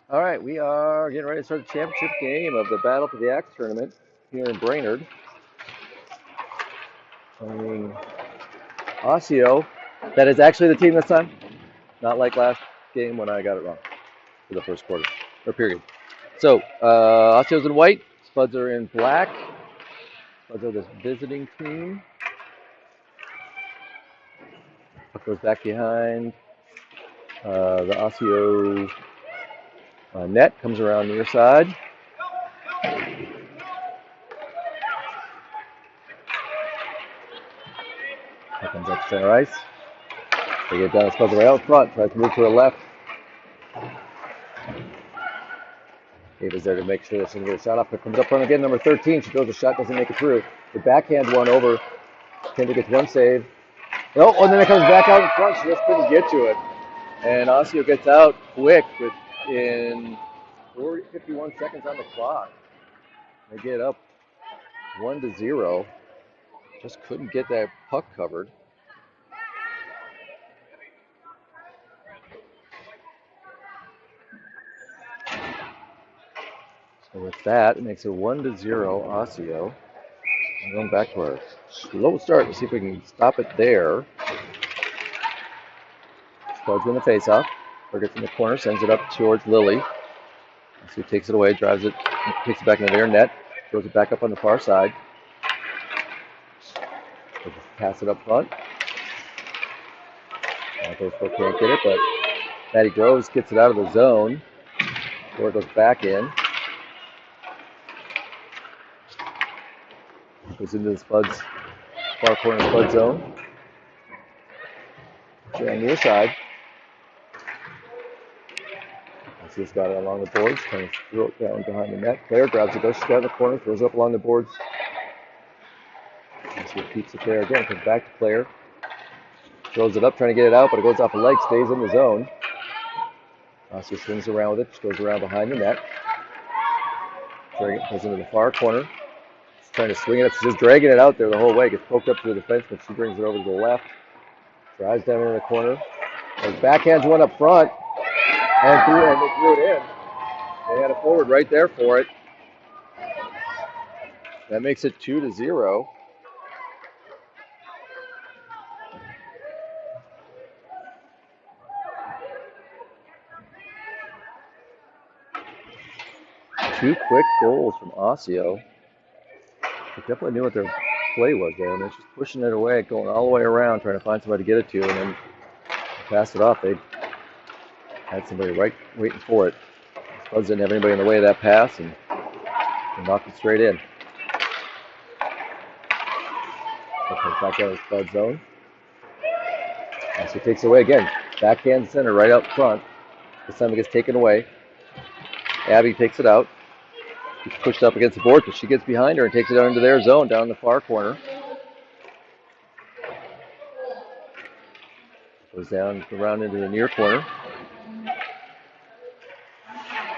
All right, we are getting ready to start the championship game of the Battle for the Axe tournament here in Brainerd. Playing Osseo. That is actually the team this time, not like last game when I got it wrong for the first quarter or period. So Osseo's in white, Spuds are in black. Spuds are this visiting team. Puck goes back behind the Osseo net, comes around near side. That comes up center ice. They get down, Spuds right out front, tries to move to the left. Geove is there to make sure this doesn't get a shot off. It comes up front again, number 13. She throws a shot, doesn't make it through. The backhand one over. Kendra gets one save. Oh, and then it comes back out in front. She just couldn't get to it. And Osseo gets out quick within 51 seconds on the clock. They get up 1-0. Just couldn't get that puck covered. So with that, it makes it 1-0 Osseo. And going back to our slow start to see if we can stop it there. Spuds win the faceoff. Or gets in the corner, sends it up towards Lily. So he takes it away, drives it, takes it back into their net, throws it back up on the far side. They'll just pass it up front. Those four can't get it, but Maddie Groves gets it out of the zone. Before it goes back in. Goes into the Spuds, far corner Spud zone. So on near side. She's got it along the boards, trying to throw it down behind the net. Claire grabs it, goes down the corner, throws it up along the boards. And she keeps it there again, comes back to Claire. Throws it up, trying to get it out, but it goes off the leg, stays in the zone. She swings around with it, she goes around behind the net. Goes into the far corner. She's trying to swing it up, she's just dragging it out there the whole way. Gets poked up to the defense, but she brings it over to the left. Drives down in the corner. Backhands one up front. And they threw it in. They had a forward right there for it. That makes it 2-0. Two quick goals from Osseo. They definitely knew what their play was there. I mean, just pushing it away, going all the way around, trying to find somebody to get it to, and then pass it off. They had somebody right waiting for it. Spuds didn't have anybody in the way of that pass, and they knocked it straight in. So comes back out of the Spud zone. Osseo takes it away again. Backhand center right up front. This time it gets taken away. Abby takes it out. She's pushed up against the board, but she gets behind her and takes it out into their zone down in the far corner. Goes down around into the near corner.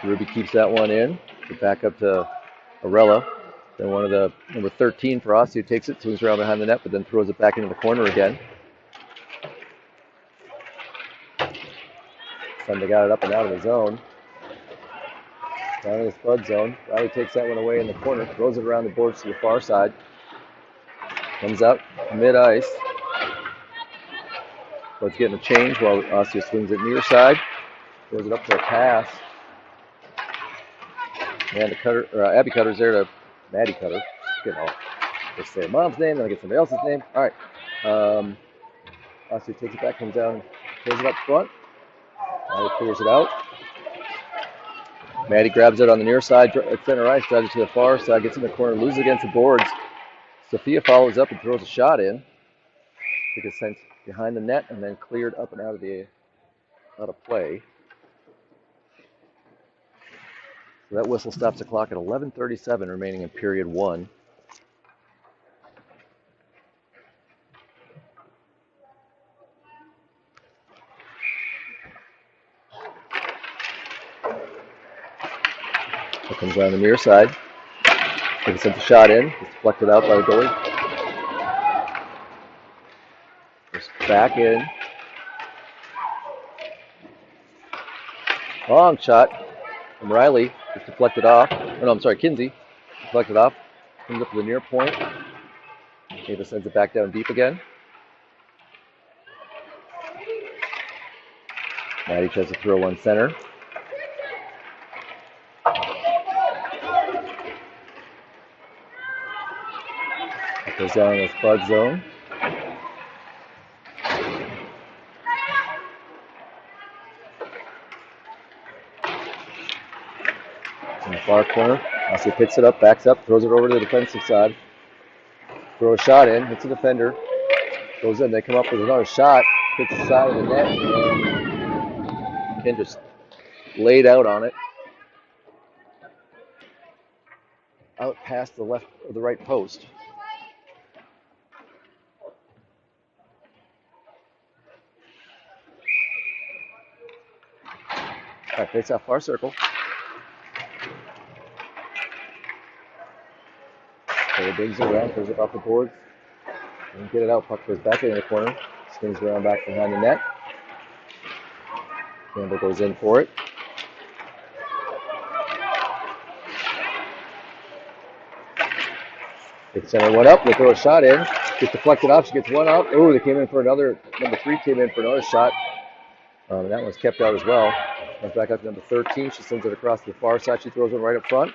Ruby keeps that one in. Back up to Arella. Then one of the number 13 for Osseo takes it, swings around behind the net, but then throws it back into the corner again. Then they got it up and out of the zone. Down in the Spud zone. Riley takes that one away in the corner, throws it around the boards to the far side. Comes out mid-ice. Spud's getting a change while Osseo swings it near side. Throws it up for a pass. And Abby Cutter's there to Maddie Cutter. Getting all, they say mom's name, then I get somebody else's name. All right. Osseo takes it back, comes down, throws it up front. Riley clears it out. Maddie grabs it on the near side at center ice, drives it to the far side, gets in the corner, loses against the boards. Sophia follows up and throws a shot in. It gets sent behind the net and then cleared up and out of play. So that whistle stops the clock at 11:37 remaining in period one. It comes around the near side. It sent the shot in. It's deflected out by the goalie. Just back in. Long shot. from Riley. Just deflected off. Oh, no, I'm sorry, Kinsey. Deflected off. Comes up to the near point. Ava sends it back down deep again. Maddie tries to throw one center. It goes down in the Spud zone. In the far corner. Osseo picks it up, backs up, throws it over to the defensive side. Throw a shot in, hits the defender. Goes in, they come up with another shot. Hits the side of the net. And Ken just laid out on it. Out past the left or the right post. All right, face off far circle. So brings it around, throws it off the boards. And get it out, puck goes back in the corner. Swings around back behind the net. Campbell goes in for it. Big center one up, they throw a shot in. Gets deflected off, she gets one out. Oh, they came in for another, number 3 came in for another shot. And that one's kept out as well. Comes back up to number 13, she sends it across to the far side, she throws it right up front.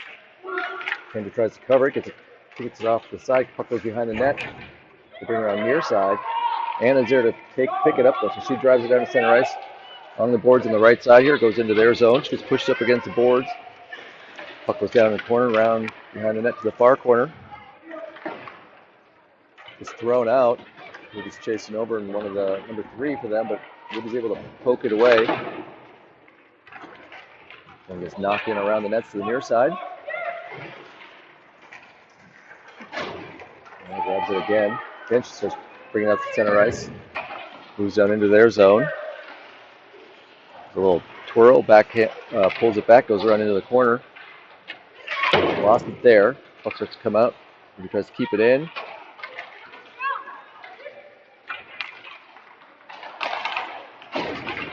Kendra tries to cover it, gets it off the side, puck goes behind the net. They bring her on near side. Anna's there to pick it up though, so she drives it down to center ice. On the boards on the right side here, goes into their zone. She gets pushed up against the boards. Puck goes down in the corner, around behind the net to the far corner. It's thrown out. Ruby's chasing over in one of the number 3 for them, but Ruby's able to poke it away. And gets knocked in around the nets to the near side. And grabs it again. Again, she starts bringing it out to center ice. Moves down into their zone. A little twirl, pulls it back, goes around into the corner. Lost it there. Puck starts to come out. He tries to keep it in.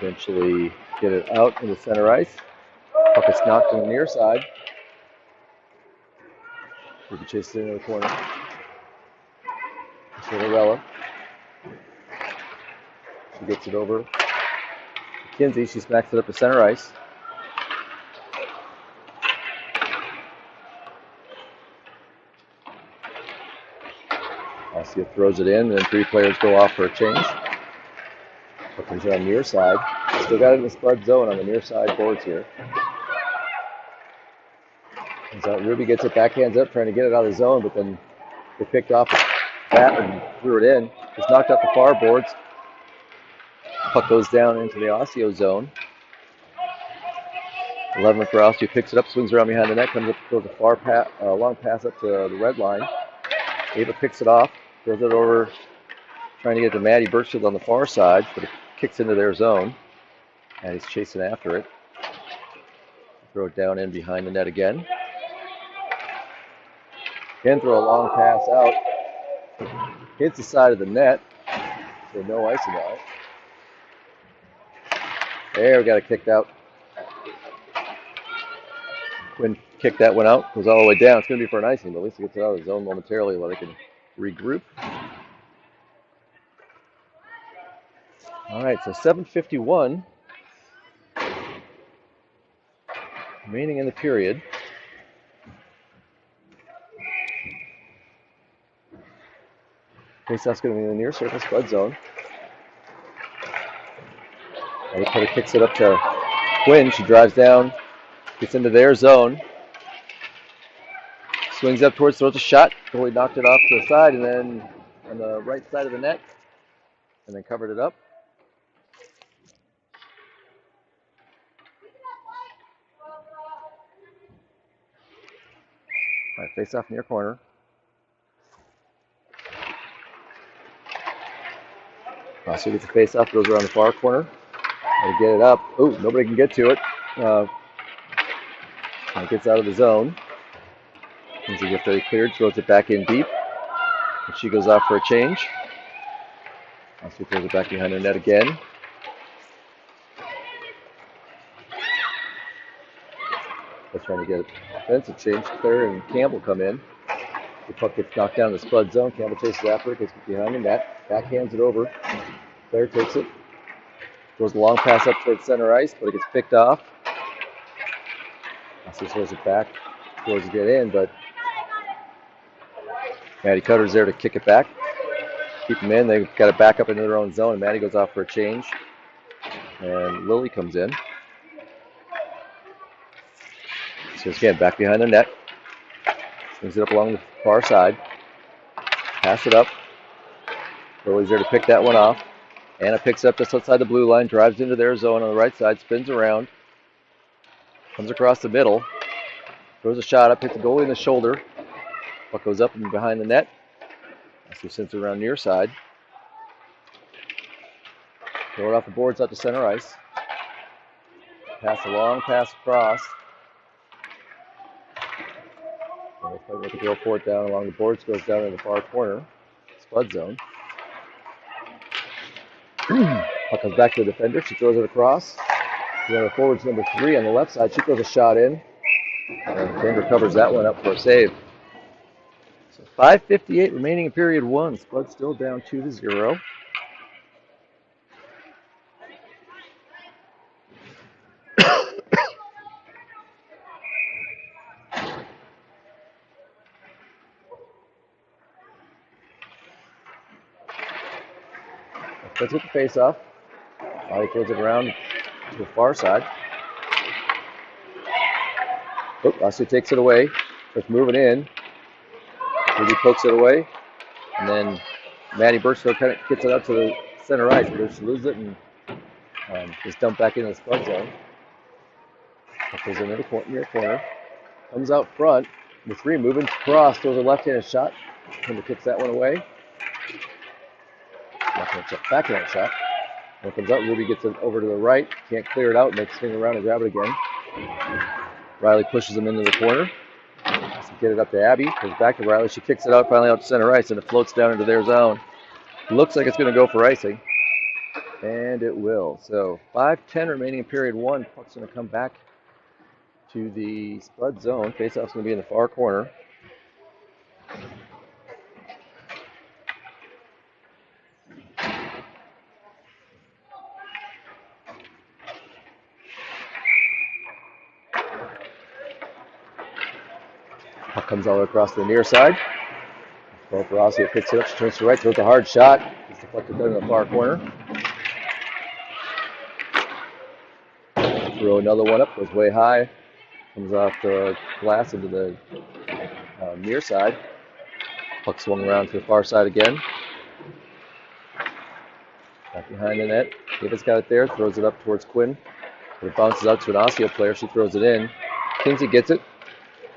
Eventually get it out into center ice. Puck is knocked on the near side. Ruby chases it into the corner. Cinderella. She gets it over. Kinsey, she smacks it up to center ice. Osseo throws it in, and then 3 players go off for a change. Puckers on the near side. Still got it in the Spud zone on the near side boards here. And so Ruby gets it, backhands up, trying to get it out of the zone, but then they picked off that and threw it in. It's knocked out the far boards. Puck goes down into the Osseo zone. 11 for Osseo, picks it up, swings around behind the net, comes up, throws a long pass up to the red line. Ava picks it off, throws it over, trying to get to Maddie Birchfield on the far side, but it kicks into their zone. Maddie's chasing after it. Throw it down in behind the net again. Again, throw a long pass out. Hits the side of the net, so no icing out. There, we got it kicked out. Quinn kicked that one out, goes all the way down. It's going to be for an icing, but at least it gets it out of the zone momentarily while they can regroup. All right, so 7:51 remaining in the period. Faceoff's going to be in the near surface Spud zone. Cutter kicks it up to Quinn. She drives down, gets into their zone. Swings up towards, throws a shot. Goalie knocked it off to the side, and then on the right side of the net, and then covered it up. All right, face off near corner. Osseo gets the face off, goes around the far corner. Try to get it up. Oh, nobody can get to it. It gets out of the zone. Kinsey gets very cleared, throws it back in deep. And she goes off for a change. Osseo throws it back behind her net again. They're trying to get offensive change. Claire and Campbell come in. The puck gets knocked down in the Spud zone. Campbell chases after it, gets behind the net, backhands it over. Claire takes it. Goes a long pass up towards center ice, but it gets picked off. Osseo throws it back towards to get in, but Maddie Cutter's there to kick it back. Keep them in. They've got it back up into their own zone. Maddie goes off for a change. And Lily comes in. So again, back behind the net. Swings it up along the far side. Pass it up. Lily's there to pick that one off. Anna picks up just outside the blue line, drives into their zone on the right side, spins around, comes across the middle, throws a shot up, hits the goalie in the shoulder. Puck goes up and behind the net. Osseo sends it around near side. Throw it off the boards out to center ice. Pass along, pass across. With the girl port down along the boards, goes down in the far corner, Spud zone. Puck comes back to the defender. She throws it across. The forward's number 3 on the left side. She throws a shot in. And Denver covers that one up for a save. So 5:58 remaining in period 1. Spud still down 2-0. Let's get the face off. Molly throws it around to the far side. Oh, Osseo takes it away. Starts moving in. Ruby pokes it away. And then Maddie Birchfield kind of gets it up to the center ice. But she loses it and just dumped back into the Spud zone. Goes into the near corner. Comes out front. The 3 moving across. Throws a left-handed shot. Timber kicks that one away. Backhand shot. When it comes out, Ruby gets it over to the right. Can't clear it out. Makes swing around and grab it again. Riley pushes him into the corner. Get it up to Abby. Goes back to Riley. She kicks it out finally out to center ice, and it floats down into their zone. Looks like it's going to go for icing. And it will. So 5:10 remaining in period 1. Puck's going to come back to the Spud zone. Faceoff's going to be in the far corner. Puck comes all the way across the near side. Well, for Osseo picks it up. She turns to the right, throws a hard shot. It's deflected down in the far corner. Throw another one up. Goes way high. Comes off the glass into the near side. Puck swung around to the far side again. Back behind the net. David's got it there. Throws it up towards Quinn. But it bounces out to an Osseo player. She throws it in. Kinsey gets it.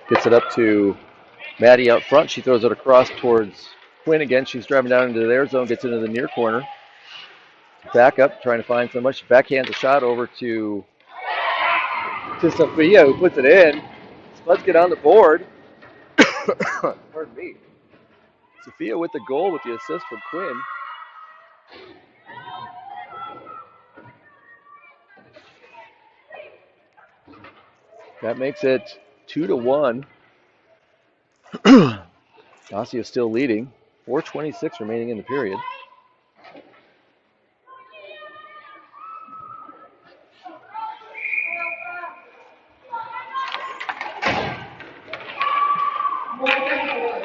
Gets it up to Maddie out front. She throws it across towards Quinn again. She's driving down into their zone. Gets into the near corner. Back up, trying to find somebody. She backhands a shot over to Sophia, who puts it in. Spuds get on the board. Pardon me. Sophia with the goal with the assist from Quinn. That makes it 2-1. Osseo still leading. 4:26 remaining in the period.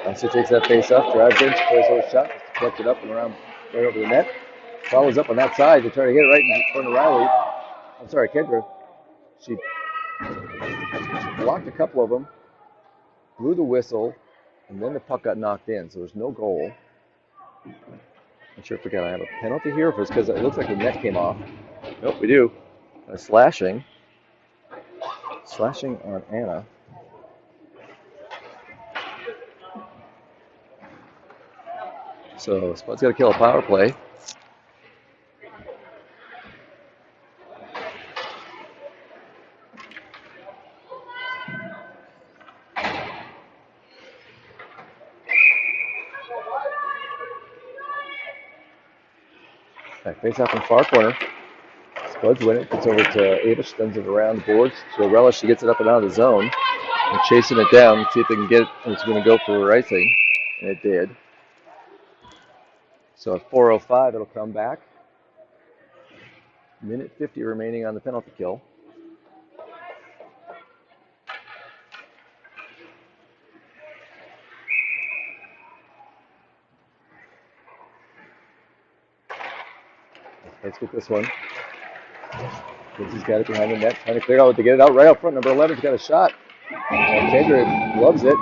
Osseo takes that face up, drives in, plays a little shot, deflects it up and around right over the net. Follows up on that side to try to hit it right in front of Riley. I'm sorry, Kendra. She blocked a couple of them, blew the whistle, and then the puck got knocked in, so there's no goal. I'm sure if we gotta have a penalty here, if it's because it looks like the net came off. Nope, we do. Slashing on Anna. So Spud's got to kill a power play. Face off in far corner. Spuds win it. Gets over to Avish, sends it around the boards. So Relish, she gets it up and out of the zone. And chasing it down. See if they can get it. It's going to go for icing. And it did. So at 4:05, it'll come back. Minute 50 remaining on the penalty kill. Let's get this one. He's got it behind the net, trying to clear it out to get it out right out front. Number 11's got a shot. And Kendrick loves it.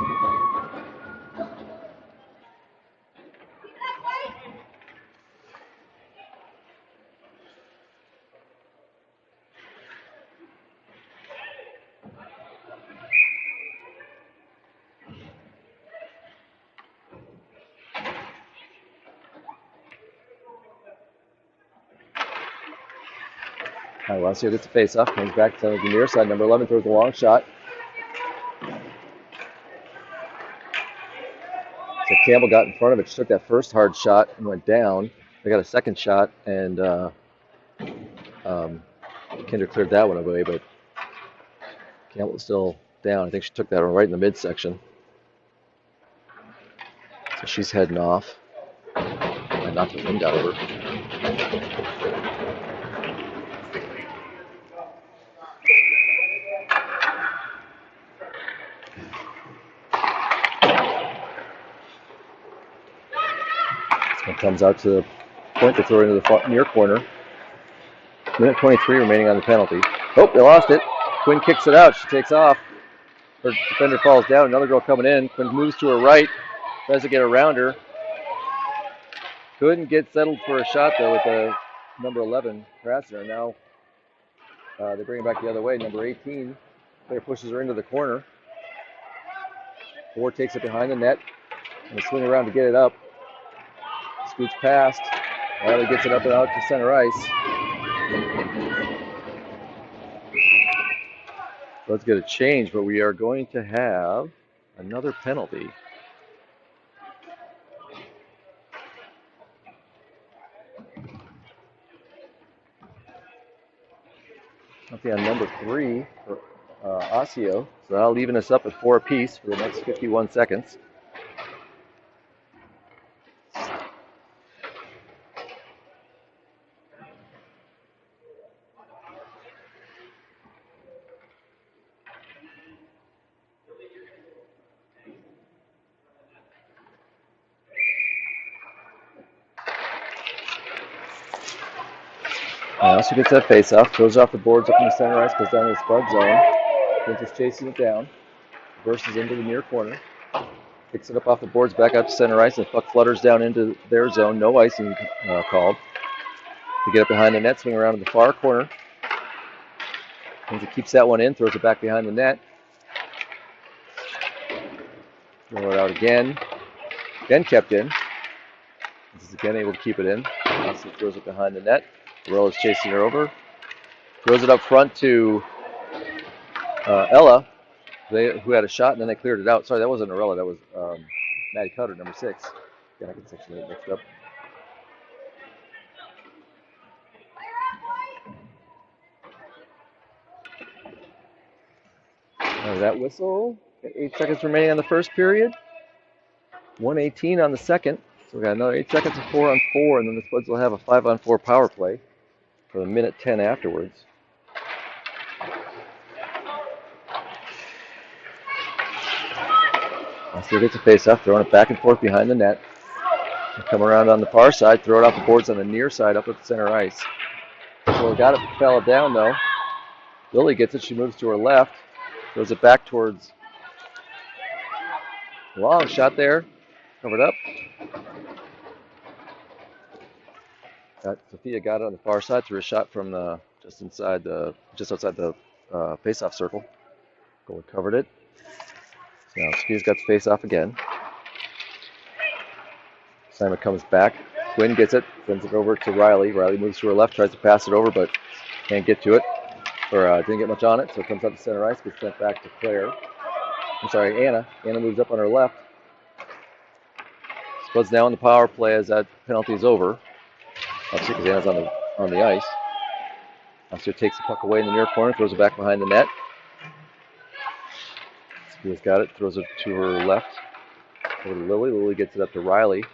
Osseo gets the face off, comes back to the near side. Number 11 throws a long shot. So Campbell got in front of it. She took that first hard shot and went down. They got a second shot, and Kendrick cleared that one away, but Campbell was still down. I think she took that one right in the midsection. So she's heading off. I knocked the wind out of her. It comes out to the point to throw into the near corner. Minute 23 remaining on the penalty. Oh, they lost it. Quinn kicks it out. She takes off. Her defender falls down. Another girl coming in. Quinn moves to her right. Tries to get around her. Couldn't get settled for a shot, though, with the number 11 harassing her. Now they bring it back the other way. Number 18. Player pushes her into the corner. Ford takes it behind the net. And they swing around to get it up. Scoots past. Riley gets it up and out to center ice. Let's get a change, but we are going to have another penalty. Penalty on number 3 for Osseo. So that'll leaving us up at 4 apiece for the next 51 seconds. Osseo gets that face off, throws off the boards up in the center ice, goes down to the Spud zone. Quinn is chasing it down, bursts into the near corner, picks it up off the boards, back out to center ice, and puck flutters down into their zone. No icing called. To get it behind the net, swing around in the far corner. Lindsay keeps that one in, throws it back behind the net. Throw it out again. Again kept in. This is again able to keep it in. Osseo throws it behind the net. Roll is chasing her over. Throws it up front to Ella, who had a shot, and then they cleared it out. Sorry, that wasn't Arella. That was Maddie Cutter, number 6. Yeah, I get section 8 mixed up. That whistle. 8 seconds remaining on the first period. 1:18 on the second. So we got another 8 seconds of 4-on-4, and then the Spuds will have a 5-on-4 power play for the minute 10 afterwards. Osseo gets a face-off, throwing it back and forth behind the net. They come around on the far side, throw it off the boards on the near side up at the center ice. So we got it, fell it down though. Lily gets it, she moves to her left, throws it back towards long shot there, covered up. Sophia got it on the far side, threw a shot from the just outside the face-off circle. Goalie covered it. So now Sophia's got the face-off again. Simon comes back. Quinn gets it, sends it over to Riley. Riley moves to her left, tries to pass it over, but can't get to it, or didn't get much on it. So it comes up to center ice, gets sent back to Claire. I'm sorry, Anna. Anna moves up on her left. Spuds now on the power play as that penalty is over. Obviously, because Anna's on the ice. Osseo takes the puck away in the near corner, throws it back behind the net. Sophia's got it, throws it to her left. Over to Lily. Lily gets it up to Riley.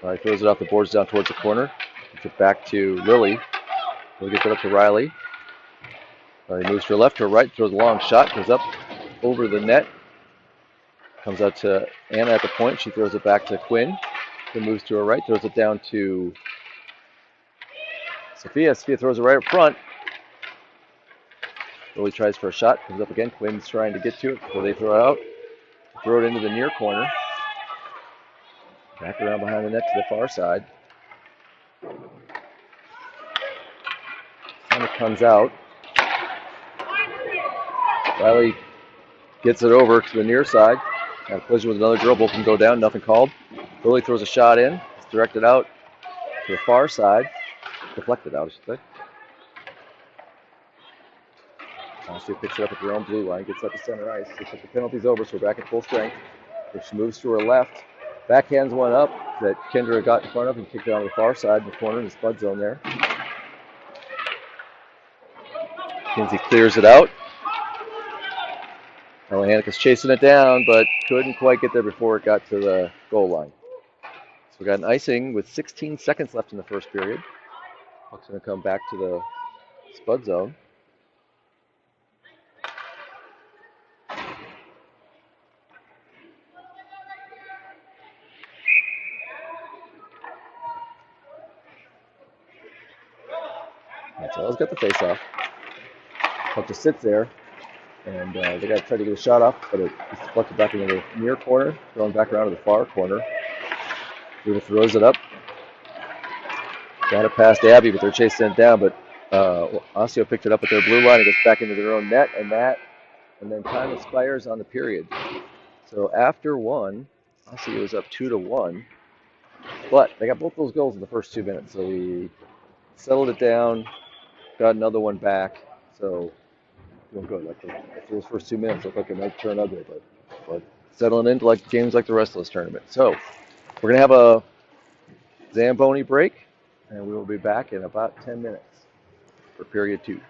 Riley throws it off the boards down towards the corner. Gets it back to Lily. Lily gets it up to Riley. Riley moves to her left, to her right, throws a long shot, goes up over the net. Comes out to Anna at the point. She throws it back to Quinn. Quinn moves to her right, throws it down to Sophia. Sophia throws it right up front. Lily tries for a shot, comes up again. Quinn's trying to get to it before they throw it out. Throw it into the near corner. Back around behind the net to the far side. And it comes out. Riley gets it over to the near side. Got a collision with another girl. Both can go down. Nothing called. Lily throws a shot in. It's directed out to the far side. Deflected out, I should say. Osseo picks it up at their own blue line. Gets up to center ice. They put the penalties over, so we're back at full strength. She moves to her left. Backhands one up that Kendra got in front of and kicked it on the far side in the corner in the Spud zone there. Kinsey clears it out. Hannick chasing it down, but couldn't quite get there before it got to the goal line. So we got an icing with 16 seconds left in the first period. Puck's going to come back to the Spud zone. Marcella's got the face-off. Puck just sits there, and they got to try to get a shot off, but it's deflected back into the near corner, thrown back around to the far corner. Rita throws it up. Got it past Abby, but they're chasing it down. But Osseo picked it up at their blue line and gets back into their own net, and then time expires on the period. So after one, Osseo is up 2-1. But they got both those goals in the first 2 minutes, so we settled it down, got another one back. So doing good. Like after those first 2 minutes, looked like it might turn ugly, but settling into like games like the rest of this tournament. So we're gonna have a Zamboni break, and we will be back in about 10 minutes for period 2.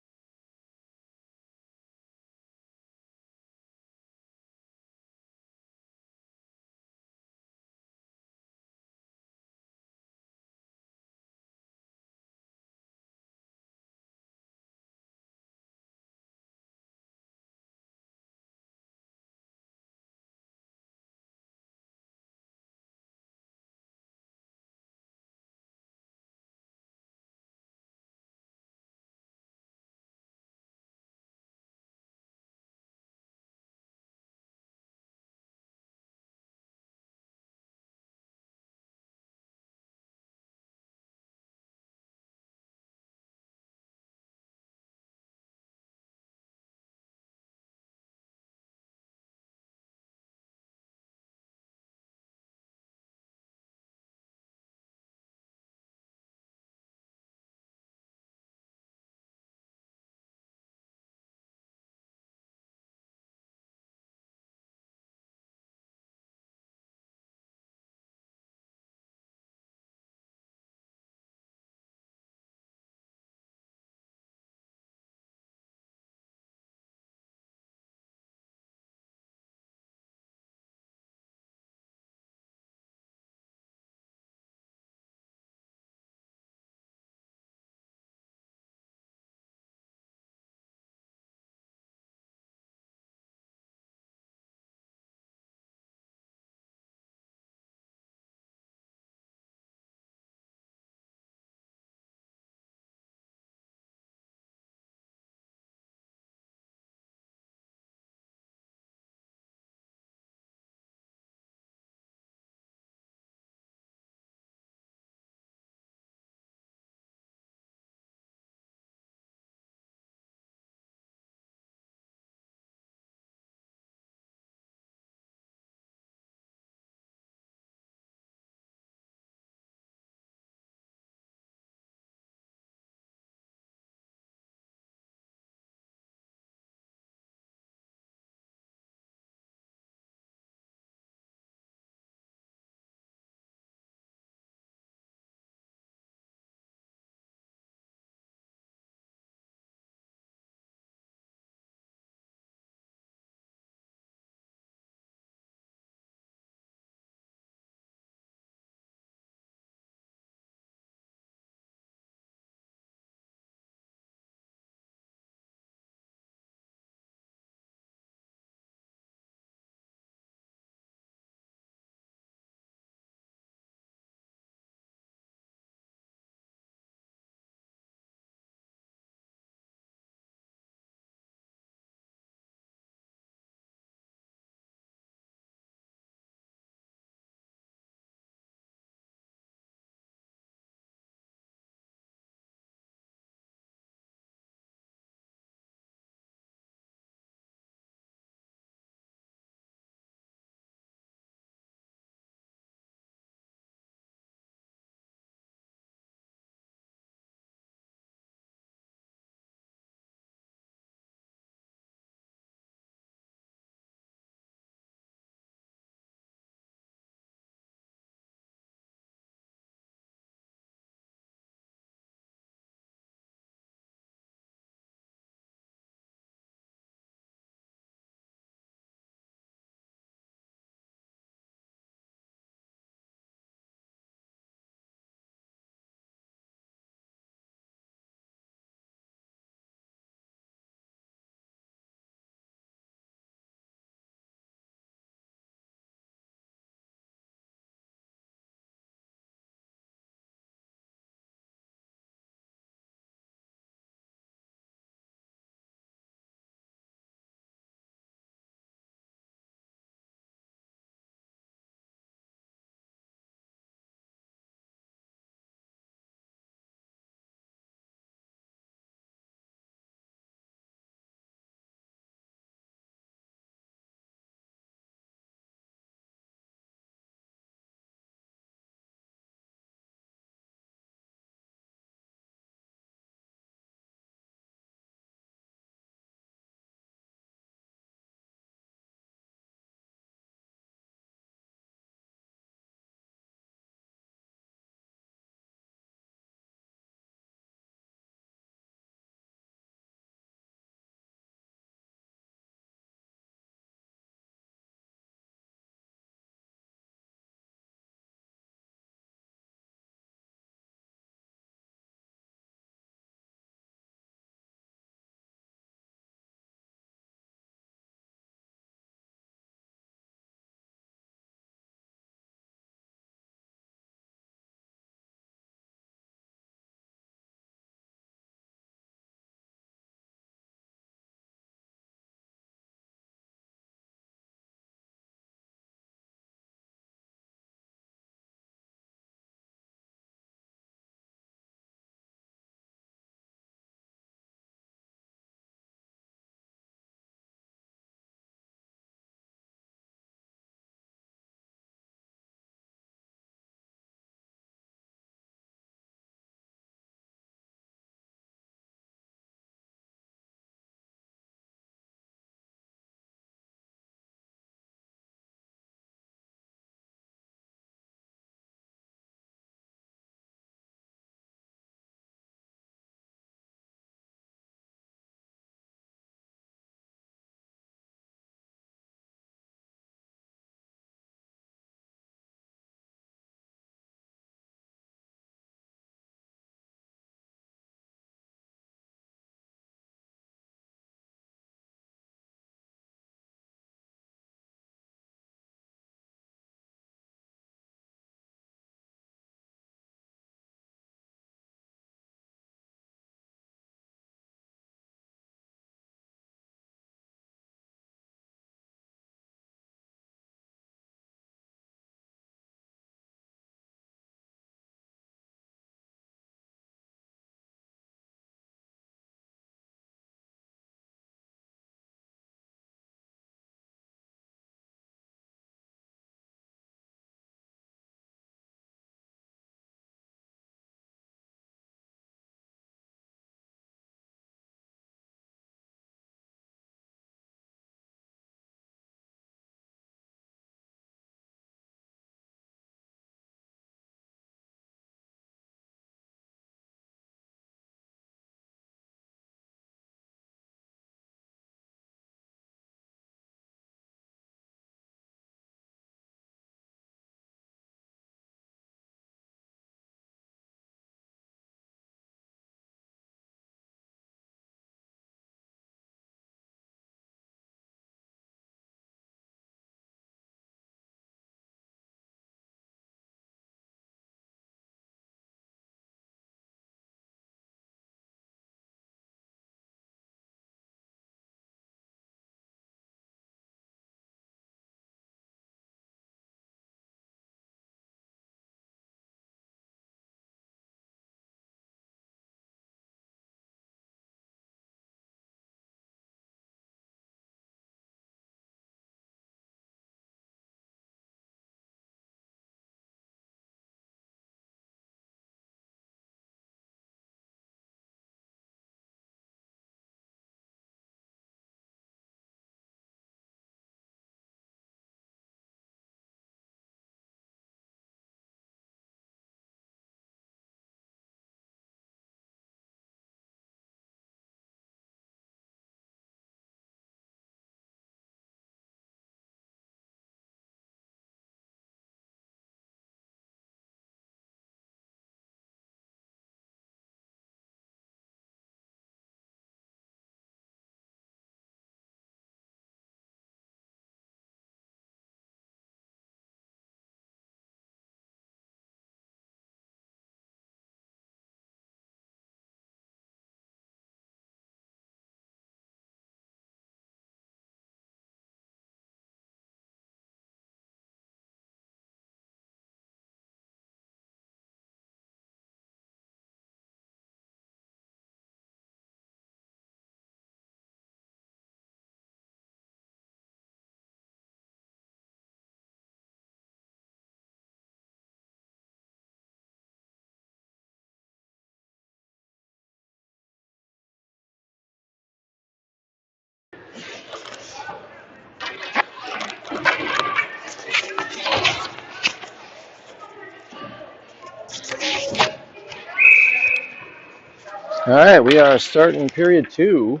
All right, we are starting period 2.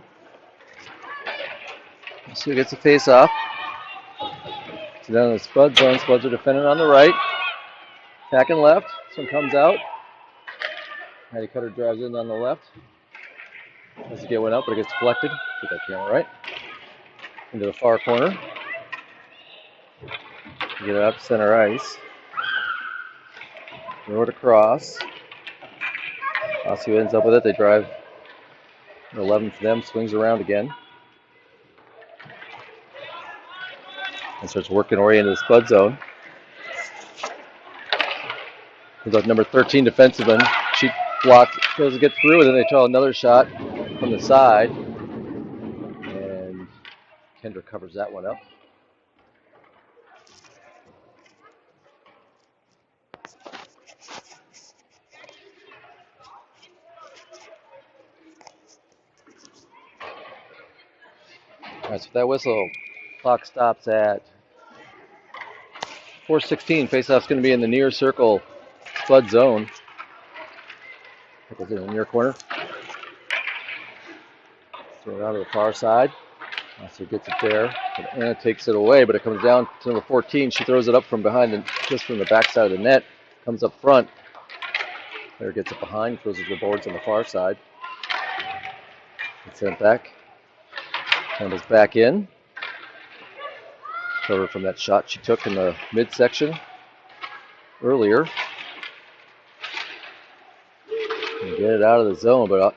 Osseo gets a face off. So down in the Spud zone. Spuds are defending on the right. Packing left. This one comes out. Hattie Cutter drives in on the left. Tries to get one up, but it gets deflected. Get that camera right. Into the far corner. Get it up center ice. Throw it across. Osseo ends up with it. They drive 11 for them. Swings around again. And starts working her way into the Spud zone. Comes up number 13 defenseman. She blocks, goes to get through, and then they try another shot from the side. And Kendra covers that one up. All right, so that whistle, clock stops at 4:16. Faceoff's going to be in the near circle Spud zone. That goes in the near corner. Throw it out to the far side. Osseo gets it there. And Anna takes it away, but it comes down to number 14. She throws it up from behind, and just from the backside of the net. Comes up front. Claire gets it behind, throws it to the boards on the far side. It's sent back. Campbell's back in. Cover from that shot she took in the midsection earlier. And get it out of the zone, but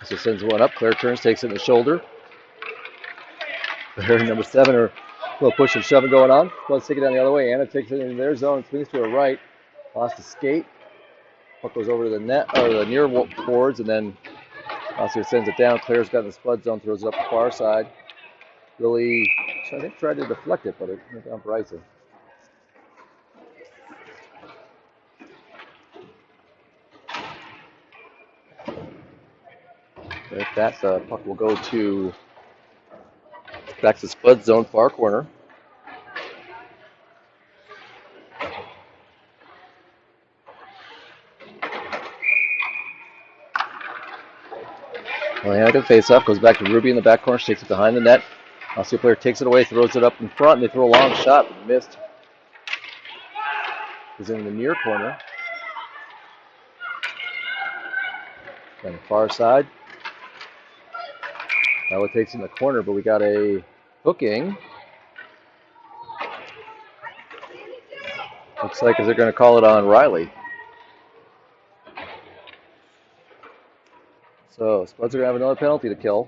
so sends one up. Claire turns, takes it in the shoulder. Claire, number 7, a little push and shoving going on. Let's take it down the other way. Anna takes it into their zone, swings to her right. Lost a skate. Puck goes over to the net, or the near boards, and then Osseo sends it down. Claire's got in the Spud zone, throws it up the far side. Really, I think tried to deflect it, but it went down for icing. With that, the puck will go to back to the Spud zone, far corner. Well, Anna gets face off, goes back to Ruby in the back corner. She takes it behind the net. Osseo player takes it away, throws it up in front, and they throw a long shot, but missed. Is in the near corner. On the far side. Now it takes in the corner, but we got a hooking. Looks like they're going to call it on Riley. So Spuds are going to have another penalty to kill.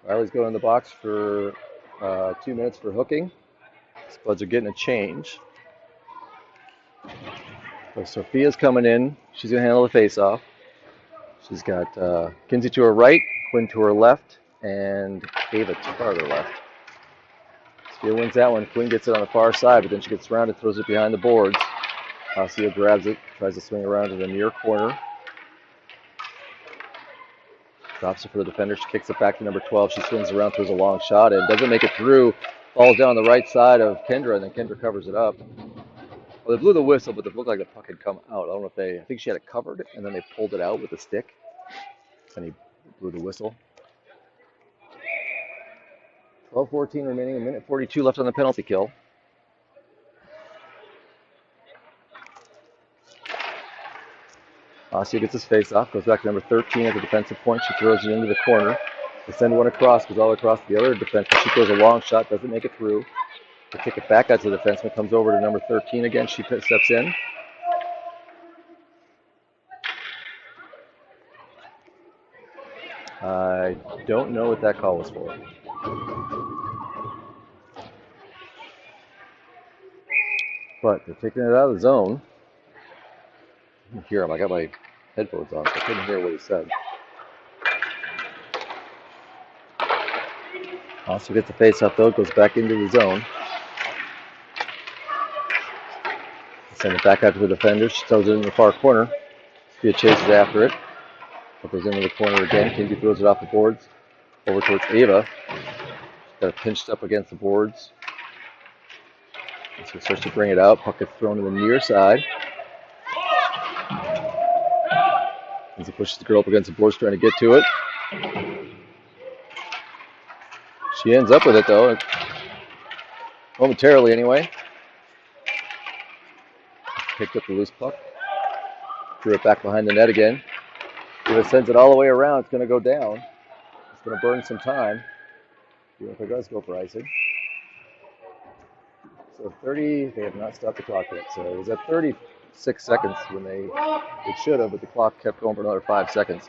Riley's going in the box for 2 minutes for hooking. Spuds are getting a change. So Sophia's coming in. She's going to handle the face-off. She's got Kinsey to her right, Quinn to her left, and Ava to her left. Sophia wins that one. Quinn gets it on the far side, but then she gets surrounded, throws it behind the boards. Osseo grabs it, tries to swing around to the near corner. Drops it for the defender. She kicks it back to number 12. She swings around, throws a long shot, and doesn't make it through. Falls down the right side of Kendra, and then Kendra covers it up. Well, they blew the whistle, but it looked like the puck had come out. I don't know if I think she had it covered, and then they pulled it out with a stick. And he blew the whistle. 12:14 remaining, a minute 42 left on the penalty kill. Osseo gets his face off, goes back to number 13 at the defensive point. She throws it into the corner. They send one across, goes all across the other defense. She throws a long shot, doesn't make it through. They kick it back out to the defenseman, comes over to number 13 again. She steps in. I don't know what that call was for. But they're taking it out of the zone. I can hear him. I got my headphones on, so I couldn't hear what he said. Osseo gets the face off though, goes back into the zone. Send it back out to the defender. She throws it in the far corner. Sophia chases after it. It goes into the corner again. Kinsey throws it off the boards over towards Ava. She's got it pinched up against the boards. So starts to bring it out. Puck gets thrown to the near side. As he pushes the girl up against the boards, trying to get to it. She ends up with it though, momentarily anyway. Picked up the loose puck, threw it back behind the net again. Geove sends it all the way around. It's going to go down. It's going to burn some time. Geove does go for icing. So 30, they have not stopped the clock yet. So it was at 36 seconds when it should have, but the clock kept going for another 5 seconds.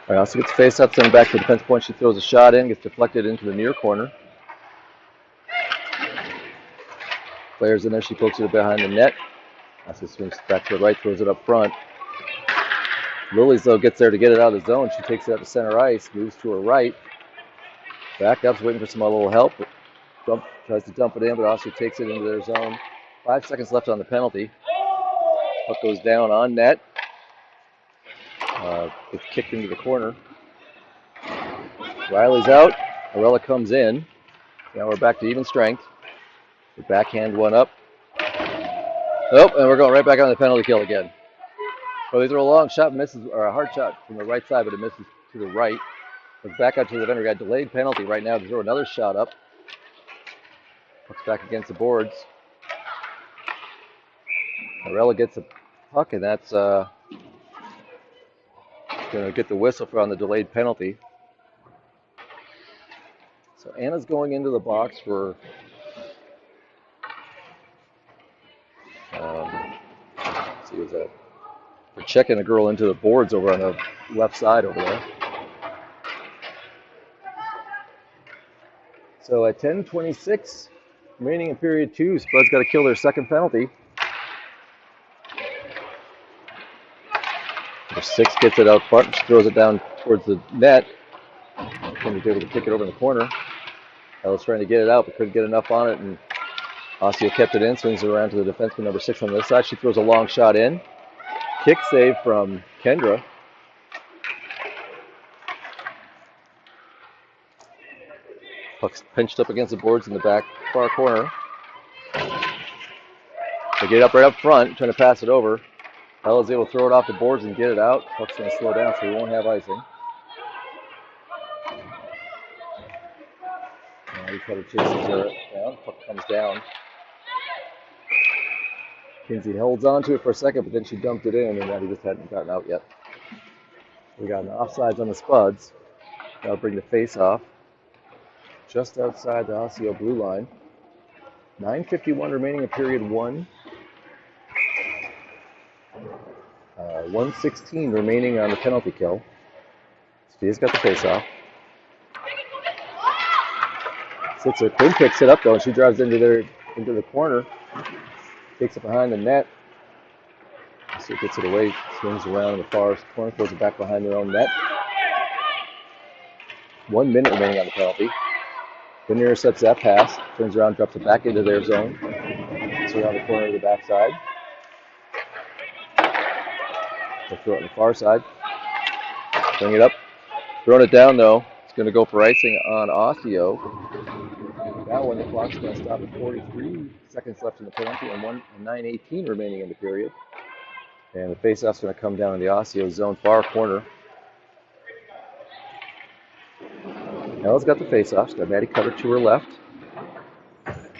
All right, Osseo gets face up, sending back to the defense point. She throws a shot in, gets deflected into the near corner. Players in there, she pokes it behind the net. Osseo swings back to the right, throws it up front. Lilies, though, gets there to get it out of the zone. She takes it up to center ice, moves to her right. Back up's waiting for some little help. Tries to dump it in, but Osseo takes it into their zone. 5 seconds left on the penalty. Puck goes down on net. Gets kicked into the corner. Riley's out. Arella comes in. Now we're back to even strength. The backhand one up. Oh, and we're going right back on the penalty kill again. So they throw a long shot, misses, or a hard shot from the right side, but it misses to the right. It's back out to the defender. Got delayed penalty right now to throw another shot up. Puck's back against the boards. Arella gets a puck, and that's going to get the whistle for on the delayed penalty. So Anna's going into the box for let's see, was that? We're checking the girl into the boards over on the left side over there. So at 10:26 remaining in period 2, Spuds got to kill their second penalty. Number 6 gets it out front. She throws it down towards the net. Kendra's able to kick it over in the corner. Ella's trying to get it out, but couldn't get enough on it, and Osseo kept it in, swings it around to the defenseman number 6 on this side. She throws a long shot in. Kick save from Kendra. Puck's pinched up against the boards in the back far corner. They get up right up front, trying to pass it over. Ella's able to throw it off the boards and get it out. Puck's going to slow down, so we won't have icing. Now Cutter chases her down. Puck comes down. Kinsey holds on to it for a second, but then she dumped it in, and now he just hadn't gotten out yet. We got an offsides on the Spuds. That'll bring the face off just outside the Osseo blue line. 9:51 remaining in period 1. 1:16 remaining on the penalty kill. Sophia's got the face off. Sitzer Quinn picks it up though, and she drives into the corner. Takes it behind the net. So gets it away, swings around in the far corner, throws it back behind their own net. 1 minute remaining on the penalty. Then intercepts that pass, turns around, drops it back into their zone. Gets around the corner of the backside. They'll throw it on the far side. Bring it up. Throwing it down though. It's going to go for icing on Osseo. That one, the clock's going to stop at 43 seconds left in the penalty and 9:18 remaining in the period. And the faceoff's going to come down in the Osseo zone far corner. Ella's got the faceoff. She's got Maddie Cutter to her left.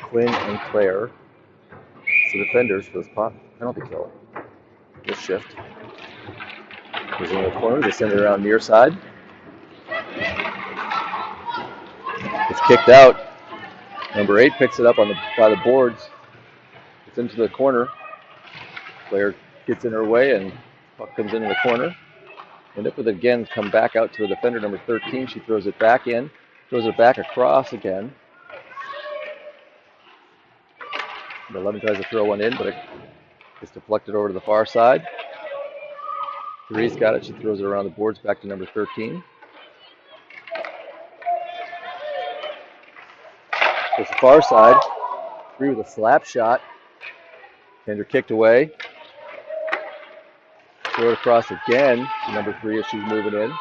Quinn and Claire, the defenders for this penalty kill. This shift. Goes in the corner. They send it around near side. It's kicked out. Number 8 picks it up by the boards. It's into the corner. Claire gets in her way and puck comes into the corner. End up with it again, come back out to the defender, number 13. She throws it back in, throws it back across again. The 11 tries to throw one in, but it gets deflected over to the far side. Therese got it. She throws it around the boards back to number 13. It's the far side. 3 with a slap shot. Kendra kicked away. Throw it across again to number 3 as she's moving in.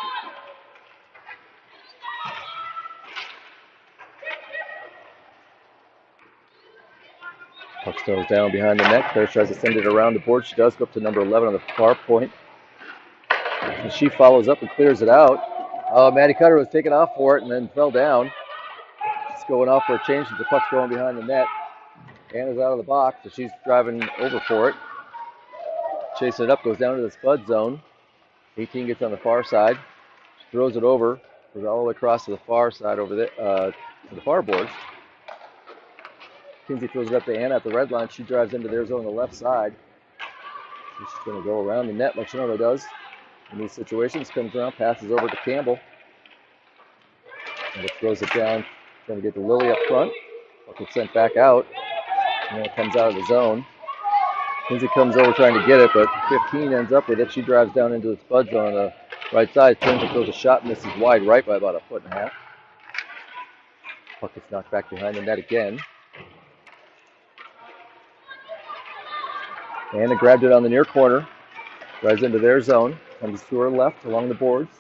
Puck goes down behind the net. Claire tries to send it around the board. She does go up to number 11 on the far point. And she follows up and clears it out. Maddie Cutter was taken off for it and then fell down. It's going off for a change as the puck's going behind the net. Anna's out of the box, so she's driving over for it. Chasing it up, goes down to the Spud zone. 18 gets on the far side. She throws it over, goes all the way across to the far side over there, to the far boards. Kinsey throws it up to Anna at the red line. She drives into their zone on the left side. So she's going to go around the net like she normally does in these situations. Comes around, passes over to Campbell. And it throws it down, trying to get to Lily up front. Puck gets sent back out. And then it comes out of the zone. Kinsey comes over trying to get it, but 15 ends up with it. She drives down into the Spud zone on the right side. Turns and throws a shot, misses wide right by about 1.5 feet. Puck gets knocked back behind the net again. Anna grabbed it on the near corner, drives into their zone, comes to her left along the boards.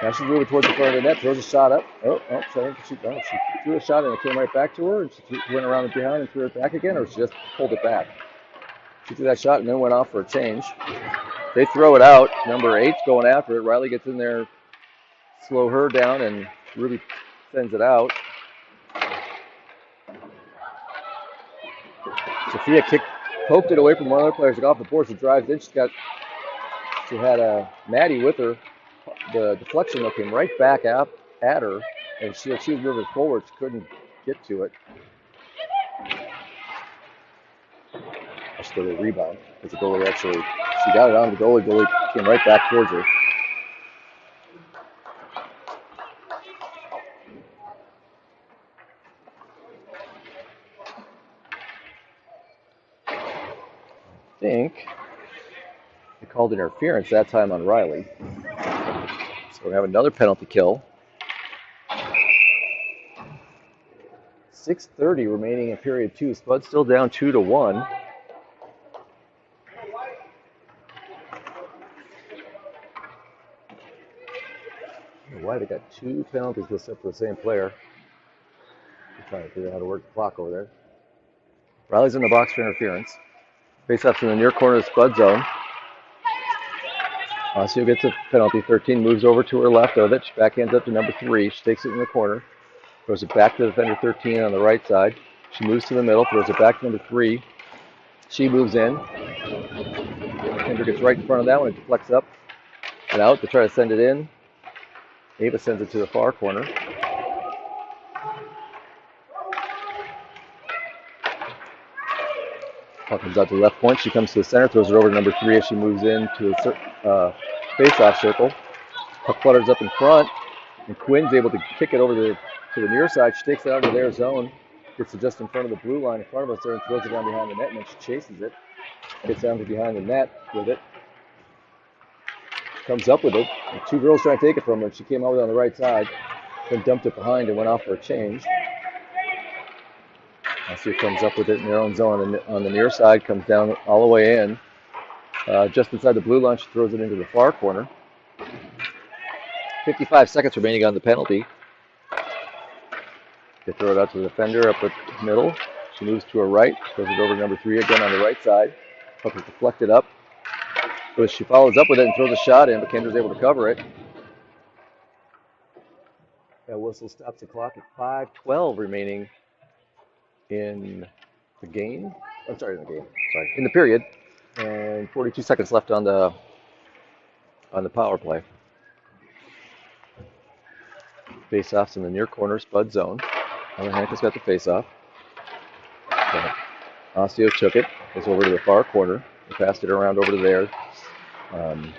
Now she's moving towards the front of the net, throws a shot up. She threw a shot and it came right back to her, and she went around it behind and threw it back again, or she just pulled it back. She threw that shot and then went off for a change. They throw it out. Number 8's going after it. Riley gets in there, slow her down, and Ruby sends it out. Sophia poked it away from one of the players. It got off the board. She drives in. She had Maddie with her. The deflection though came right back at her, and she was moving forward. She couldn't get to it. Let's go to the rebound. Because the goalie she got it on the goalie. Goalie came right back towards her. I think they called interference that time on Riley. So we have another penalty kill. 6:30 remaining in period 2. Spud still down 2-1. Why they got 2 penalties listed up for the same player? I'm trying to figure out how to work the clock over there. Riley's in the box for interference. Face-off's in the near corner of the Spud zone. Osseo gets a penalty. 13 moves over to her left of it. She backhands up to number 3. She takes it in the corner. Throws it back to defender 13 on the right side. She moves to the middle. Throws it back to number 3. She moves in. Defender gets right in front of that one. It deflects up and out to try to send it in. Ava sends it to the far corner. Puck comes out to the left point. She comes to the center, throws it over to number 3 as she moves in to the face-off circle. Puck flutters up in front, and Quinn's able to kick it over to the near side. She takes it out into their zone, gets it just in front of the blue line in front of us there, and throws it down behind the net, and then she chases it. Gets down to behind the net with it. Comes up with it. And 2 girls trying to take it from her. She came out with it on the right side, then dumped it behind and went off for a change. Osseo comes up with it in their own zone on the near side, comes down all the way in. Just inside the blue line, she throws it into the far corner. 55 seconds remaining on the penalty. They throw it out to the defender up at the middle. She moves to her right, throws it over to number 3 again on the right side. Puck is deflected up. But she follows up with it and throws a shot in, but Kendra's able to cover it. That whistle stops the clock at 5:12 remaining in the game. I'm sorry, in the period, and 42 seconds left on the power play. Face-offs in the near corner, Spud zone. Hanka's got the face-off. Osseo took it, goes over to the far corner. They passed it around over to there. Looks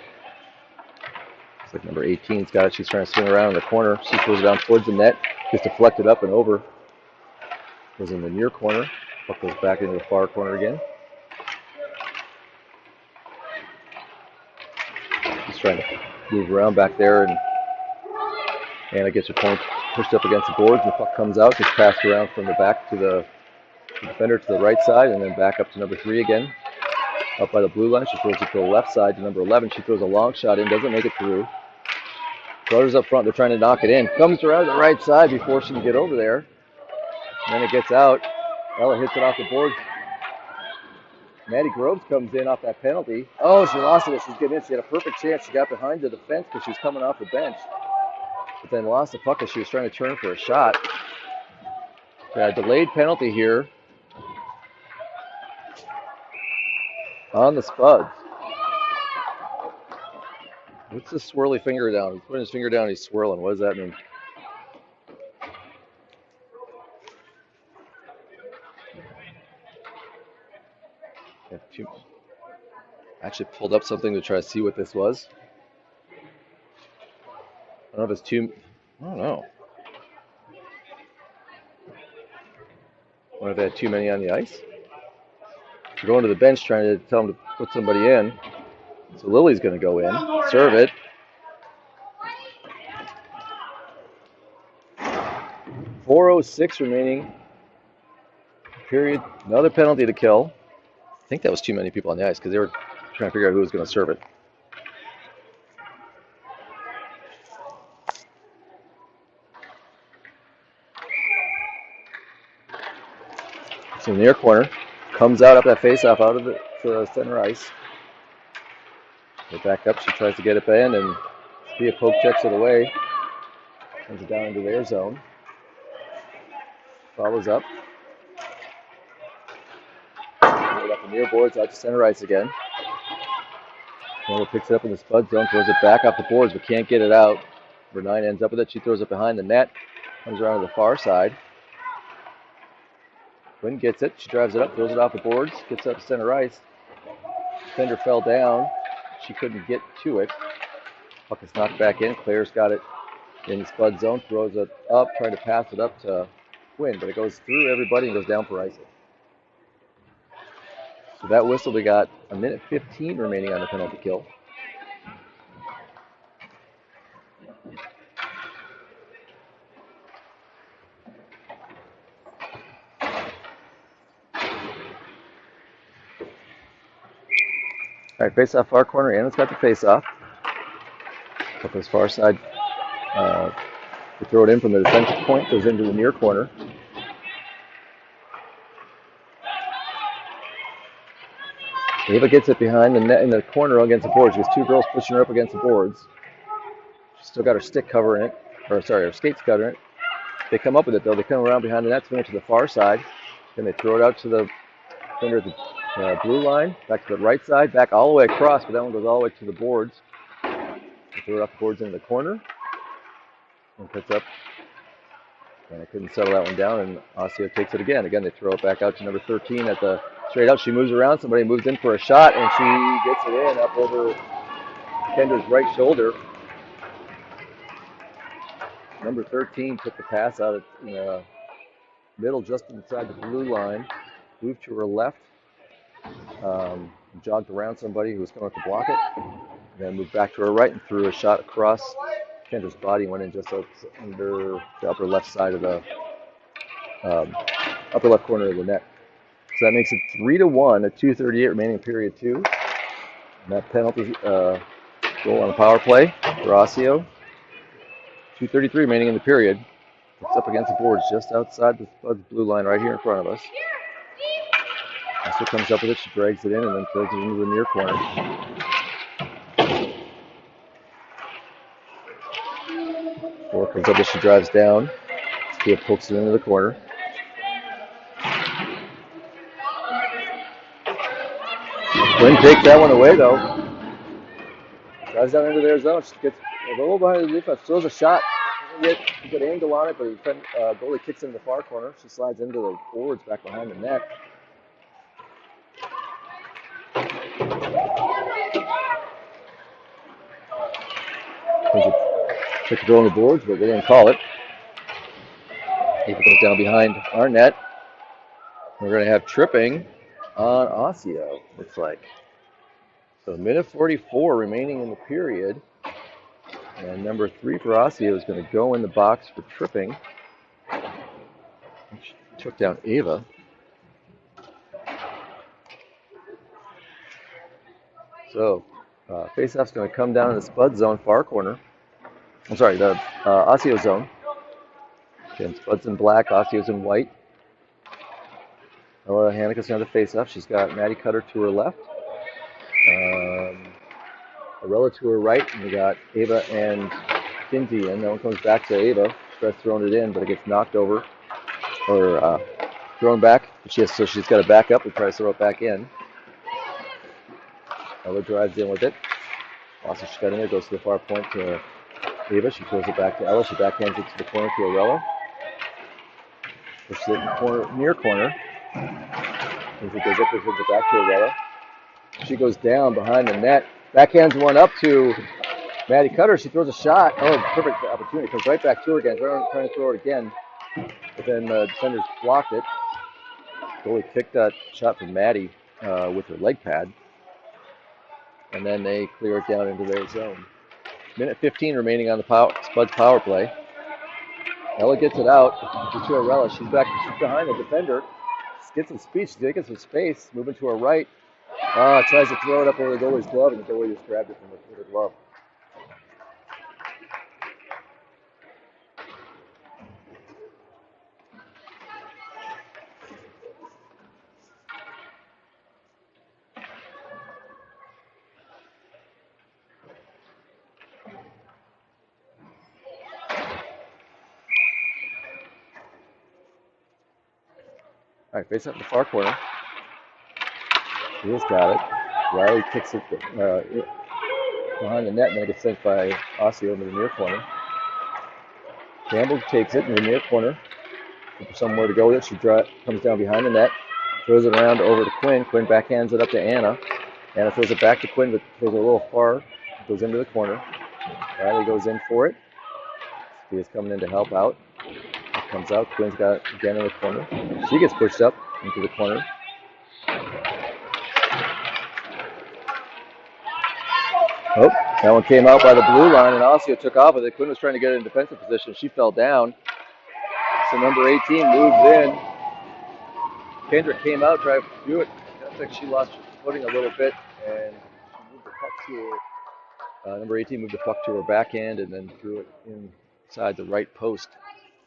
like number 18's got it. She's trying to swing around in the corner. She throws it down towards the net. Gets deflected up and over. Goes in the near corner. Puck goes back into the far corner again. She's trying to move around back there, and Anna gets her point pushed up against the boards, and the puck comes out, gets passed around from the back to the defender to the right side, and then back up to number 3 again. up by the blue line. She throws it to the left side to number 11. She throws a long shot in, doesn't make it through. Brothers up front, they're trying to knock it in. Comes around the right side before she can get over there. And then it gets out. Ella hits it off the board. Maddie Groves comes in off that penalty. Oh, she lost it as she's getting in. She had a perfect chance. She got behind the defense because she was coming off the bench. But then lost the puck as she was trying to turn for a shot. A delayed penalty here on the Spuds. What's this swirly finger down? He's putting his finger down, he's swirling. What does that mean? I actually pulled up something to try to see what this was. I don't know if it's I don't know. I wonder if they had too many on the ice. They're going to the bench trying to tell them to put somebody in. So Lily's going to go in, serve it. .406 remaining. Period. Another penalty to kill. I think that was too many people on the ice because they were trying to figure out who was going to serve it. So near corner, comes out up that face-off out of the center ice. They back up, she tries to get it in, and Sophia poke checks it away. Comes it down into their zone. Follows up. Up the near boards, out to center ice again. Taylor picks it up in the Spud zone, throws it back off the boards, but can't get it out. Number 9 ends up with it. She throws it behind the net. Comes around to the far side. Quinn gets it. She drives it up, throws it off the boards, gets up to center ice. Defender fell down. She couldn't get to it. Puck is knocked back in. Claire's got it in the Spud zone, throws it up, trying to pass it up to Quinn, but it goes through everybody and goes down for icing. So that whistle, we got a minute 15 remaining on the penalty kill. All right, face off far corner. Anna's got the face off. Up this far side. To throw it in from the defensive point, goes into the near corner. Ava gets it behind the net in the corner against the boards. She has two girls pushing her up against the boards. She's still got her stick covering it, or sorry, her skates covering it. They come up with it though. They come around behind the net, swing it to the far side. Then they throw it out to the defender at the blue line, back to the right side, back all the way across, but that one goes all the way to the boards. They throw it off the boards into the corner. And puts up. And I couldn't settle that one down, and Osseo takes it again. Again, they throw it back out to number 13 at the straight out. She moves around. Somebody moves in for a shot, and she gets it in up over Kendra's right shoulder. Number 13 took the pass out in the middle, just inside the blue line. Moved to her left, jogged around somebody who was coming up to block it. Then moved back to her right and threw a shot across Kendra's body, went in just under the upper left side of the upper left corner of the net. So that makes it 3-1 at 2:38 remaining in period 2. And that penalty goal on the power play for Osseo. 2:33 remaining in the period. It's up against the boards just outside the Spuds blue line right here in front of us. Osseo comes up with it, she drags it in and then throws it into the near corner. Ball comes up as she drives down. Sophia pokes it into the corner. Quinn takes that one away though. Drives down into their zone. She gets a little behind the defense. Throws a shot. Doesn't get a good angle on it, but the goalie kicks it in the far corner. She slides into the boards back behind the net. Took the goal on the boards, but they didn't call it. Ava goes down behind our net. We're going to have tripping on Osseo, looks like. So minute 44 remaining in the period. And number 3 for Osseo is going to go in the box for tripping. She took down Ava. So, face-off's going to come down in the Spud zone, far corner. I'm sorry, the Osseo zone. Again, Spud's in black, Osseo's in white. Ella Hannica's going to face-off. She's got Maddie Cutter to her left. Arella to her right, and we got Ava and Kinsey in. That one comes back to Ava. She tries throwing it in, but it gets knocked over, or thrown back. So she's got to back up and try to throw it back in. Ella drives in with it. Also, she got in there, goes to the far point to Ava. She throws it back to Ella. She backhands it to the corner to Arella. Pushes it in the corner, near corner. As it goes up, it back to Arella. She goes down behind the net. Backhands one up to Maddie Cutter. She throws a shot. Oh, perfect opportunity. Comes right back to her again. Trying to throw it again. But then the defenders blocked it. Goalie kicked that shot from Maddie with her leg pad. And then they clear it down into their zone. Minute 15 remaining on the Spuds power play. Ella gets it out to Arella. She's behind the defender. Gets some speed. She's getting some space. Moving to her right. Tries to throw it up over the goalie's glove, and the goalie just grabbed it with her glove. All right, face up in the far corner. He just got it. Riley kicks it behind the net, and then gets sent by Osseo into the near corner. Campbell takes it in the near corner. Looking for somewhere to go with it. She comes down behind the net, throws it around over to Quinn. Quinn backhands it up to Anna. Anna throws it back to Quinn, but throws it a little far. It goes into the corner. Riley goes in for it. Sophia's coming in to help out. It comes out. Quinn's got it again in the corner. She gets pushed up into the corner. Oh, that one came out by the blue line, and Osseo took off with it. Quinn was trying to get it in defensive position. She fell down. So number 18 moves in. Kendrick came out, tried to do it. I think she lost footing a little bit, and she moved the puck to her. Number 18 moved the puck to her backhand and then threw it inside the right post.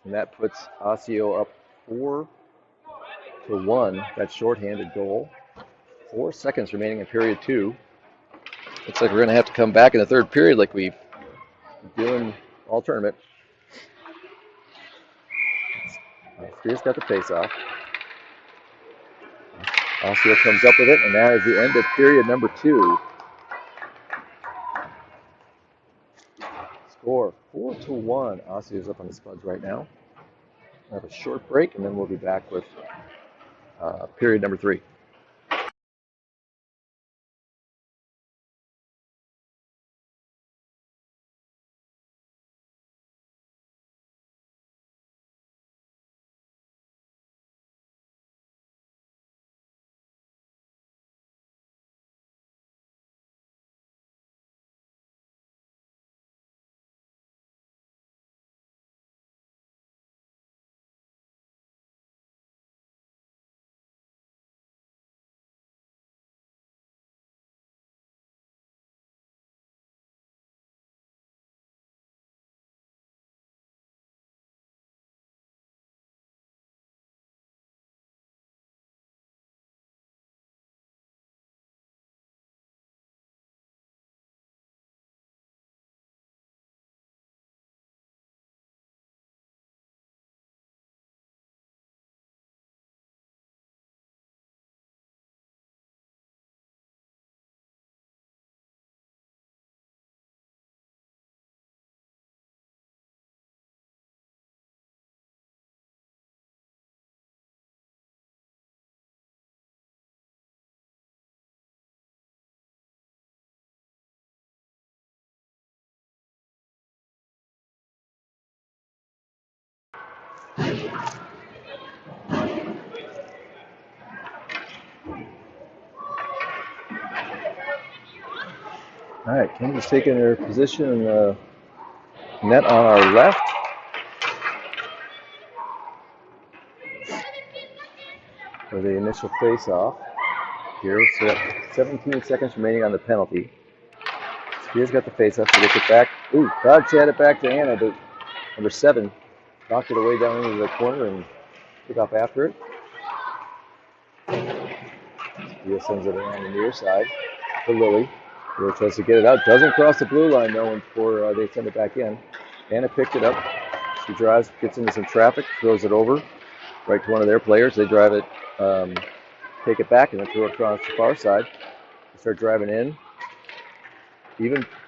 And that puts Osseo up 4-1. That shorthanded goal. 4 seconds remaining in period 2. Looks like we're going to have to come back in the third period like we've been doing all tournament. Spears got the face-off. Osseo comes up with it, and that is the end of period number 2. Score 4-1. Osseo's up on the Spuds right now. We'll have a short break, and then we'll be back with period number 3. All right, Kendrick's taking her position in the net on our left. For the initial face-off. here. So 17 seconds remaining on the penalty. Sophia's got the face-off. She gets it back. Ooh, thought she had it back to Anna, but number 7 knocked it away down into the corner and took off after it. Sophia sends it around the near side for Lily. Lily tries to get it out. Doesn't cross the blue line, though, before they send it back in. Anna picked it up. She drives, gets into some traffic, throws it over right to one of their players. They drive it, take it back, and then throw it across the far side. They start driving in.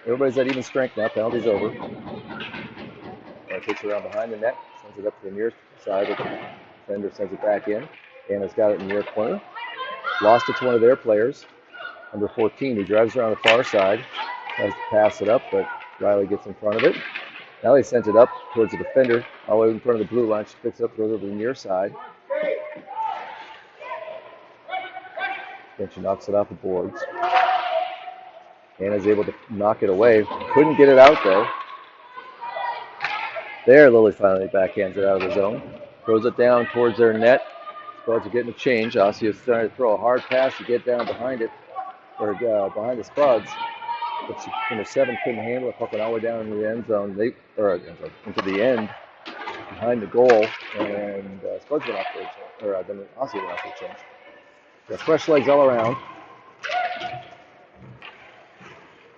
Everybody's at even strength now. Penalty's over. Takes it around behind the net, sends it up to the near side. The defender sends it back in. Anna's got it in the near corner. Lost it to one of their players, number 14. He drives around the far side, tries to pass it up, but Riley gets in front of it. Now he sends it up towards the defender, all the way in front of the blue line. She picks it up, throws it to the near side. Then she knocks it off the boards. Anna's able to knock it away. Couldn't get it out, though. There, Lily finally backhands it out of the zone. Throws it down towards their net. Spuds are getting a change. Osseo's trying to throw a hard pass to get down behind it, or behind the Spuds. But number 7 couldn't handle it, pucking all the way down into the end zone, into the end, behind the goal, and Spuds went off for a change, or then Osseo went off for a change. Got fresh legs all around.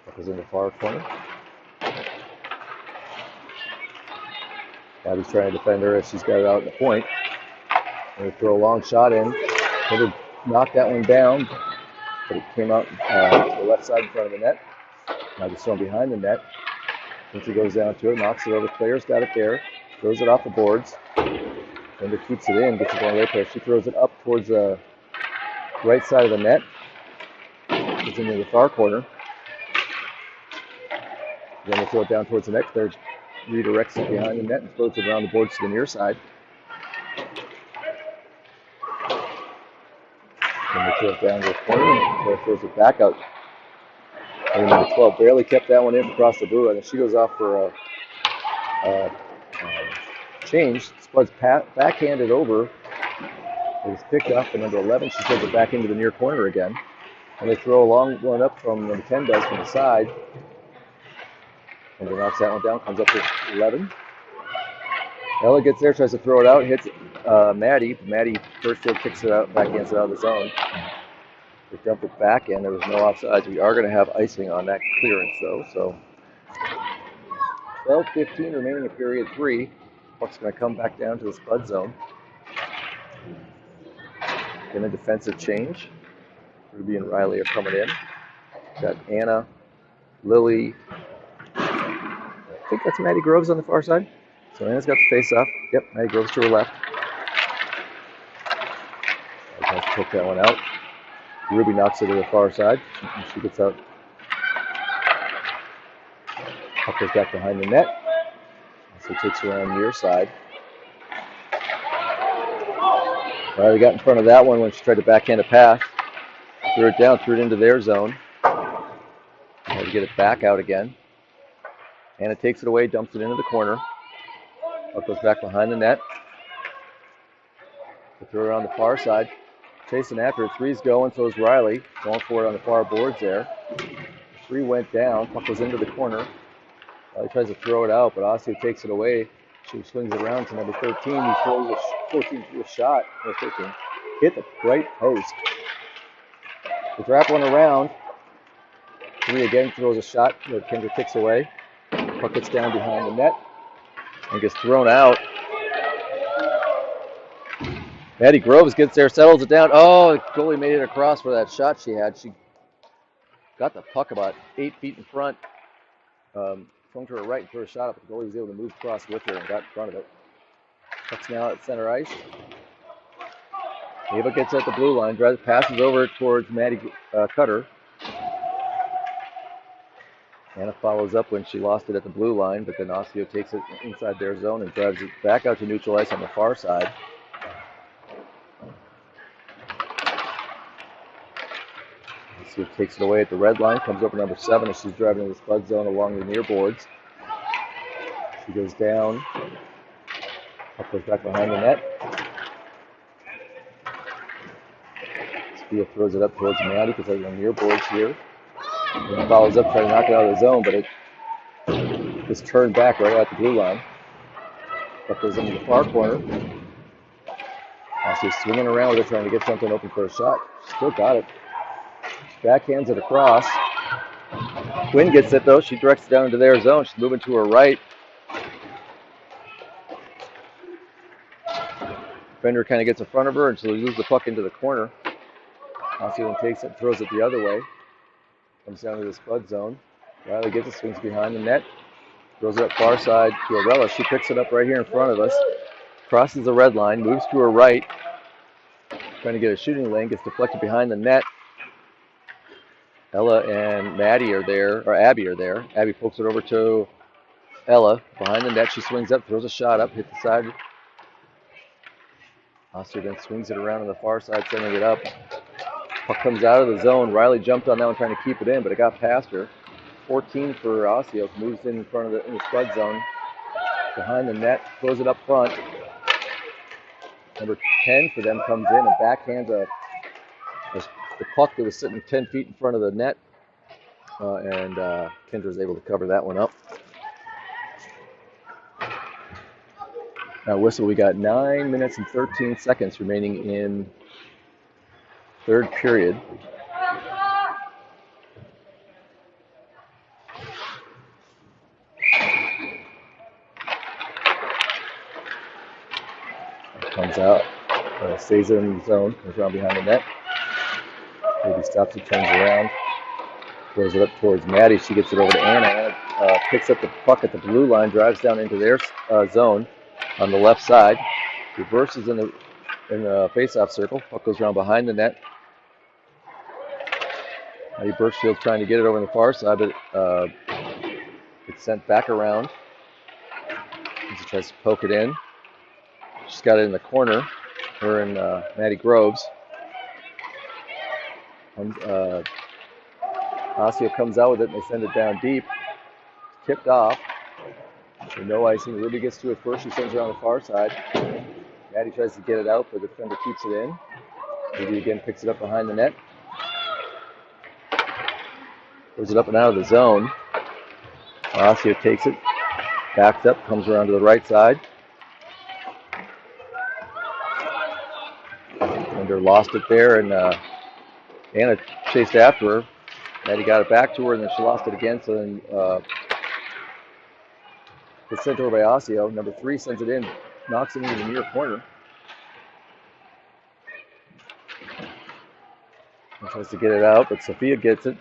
Puck is in the far corner. Abby's trying to defend her as she's got it out in the point. They throw a long shot in. Could have knocked that one down, but it came out to the left side in front of the net. Now just thrown behind the net. Then she goes down to it, knocks it over. Player's got it there. Throws it off the boards. Then keeps it in, gets it going right there. She throws it up towards the right side of the net. It's into the far corner. Then they throw it down towards the net. Player redirects it behind the net and throws it around the boards to the near side. Then they throw it down to the corner and player throws it back out. And number 12 barely kept that one in across the blue line, and she goes off for a change. Spuds backhanded over. It was picked up, and number 11, she throws it back into the near corner again. And they throw a long one up from number 10 does from the side. And they knocks that one down, comes up to 11. Ella gets there, tries to throw it out, hits Maddie. Maddie first field kicks it out, backhands it out of the zone. They dump it back in. There was no offsides. We are going to have icing on that clearance, though. So 12:15 remaining in period 3. Puck's going to come back down to the Spud zone. Then a defensive change. Ruby and Riley are coming in. Got Anna, Lily. I think that's Maddie Groves on the far side. So Anna's got the face-off. Yep, Maddie Groves to her left. I have to poke that one out. Ruby knocks it to the far side. And she gets out. Puck goes back behind the net. So takes her around the near side. Riley got in front of that one when she tried to backhand a pass. Threw it down, threw it into their zone. Had to get it back out again. Anna takes it away, dumps it into the corner. Puck goes back behind the net. They throw it on the far side. Chasing after it. 3's going, so is Riley. Going for it on the far boards there. 3 went down. Puck goes into the corner. Riley tries to throw it out, but Osseo takes it away. She swings it around to number 13. He throws a 14 to a shot. No, 13. Hit the right post. They wrap one around. 3 again throws a shot that Kendra kicks away. Puck gets down behind the net and gets thrown out. Maddie Groves gets there, settles it down. Oh, the goalie made it across for that shot she had. She got the puck about 8 feet in front. Swung to her right and threw a shot up. The goalie was able to move across with her and got in front of it. Puck's now at center ice. Ava gets at the blue line, passes over towards Maddie Cutter. Anna follows up when she lost it at the blue line, but then Osseo takes it inside their zone and drives it back out to neutral ice on the far side. Osseo takes it away at the red line, comes over number 7 as she's driving in the Spud zone along the near boards. She goes down, up goes back behind the net. Sophia throws it up towards Maddie because they're on near boards here. And follows up, trying to knock it out of the zone, but it just turned back right at the blue line. Puck goes into the far corner. She's swinging around with it, trying to get something open for a shot. Still got it. Backhands it across. Quinn gets it though. She directs it down into their zone. She's moving to her right. Defender kind of gets in front of her, and she'll lose the puck into the corner. Osseo takes it and throws it the other way. Comes down to the Spud zone. Riley gets it, swings behind the net. Throws it up far side to Arella. She picks it up right here in front of us. Crosses the red line, moves to her right. Trying to get a shooting lane, gets deflected behind the net. Ella and Maddie are there, or Abby are there. Abby pokes it over to Ella behind the net. She swings up, throws a shot up, hits the side. Osseo then swings it around on the far side, sending it up. Puck comes out of the zone. Riley jumped on that one, trying to keep it in, but it got past her. 14 for Osseo, moves in front of the Spud zone. Behind the net, throws it up front. Number 10 for them comes in and backhands the puck that was sitting 10 feet in front of the net. And Kendra's able to cover that one up. Now whistle, we got 9 minutes and 13 seconds remaining in third period. Comes out, stays in the zone, comes around behind the net. Maybe stops it, turns around, throws it up towards Maddie. She gets it over to Anna. Anna picks up the puck at the blue line, drives down into their zone on the left side. Reverses in the face-off circle. Puck goes around behind the net. Maddie Birchfield's trying to get it over on the far side, but it's sent back around. She tries to poke it in. She's got it in the corner, her and Maddie Groves. Osseo comes out with it and they send it down deep. Tipped off. So no icing. Ruby gets to it first. She sends it on the far side. Maddie tries to get it out, but the defender keeps it in. Ruby again picks it up behind the net. Throws it up and out of the zone. Osseo takes it, backs up, comes around to the right side. Lost it there, and Anna chased after her. Maddie got it back to her, and then she lost it again. So then it's sent over by Osseo. Number 3 sends it in, knocks it into the near corner. And tries to get it out, but Sophia gets it.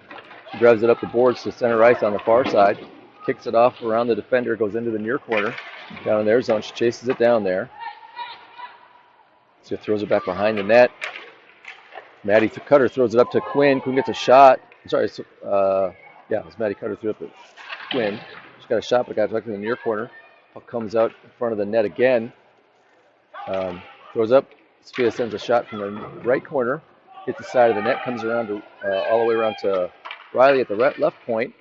She drives it up the boards to center ice on the far side, kicks it off around the defender, goes into the near corner, down in their zone. She chases it down there. So throws it back behind the net. Maddie Cutter throws it up to Quinn. Quinn gets a shot. Sorry, it was Maddie Cutter threw it up to Quinn. She's got a shot, but got directly in the near corner. Puck comes out in front of the net again. Throws up. Sophia sends a shot from the right corner. Hits the side of the net. Comes around to all the way around to Riley at the left point.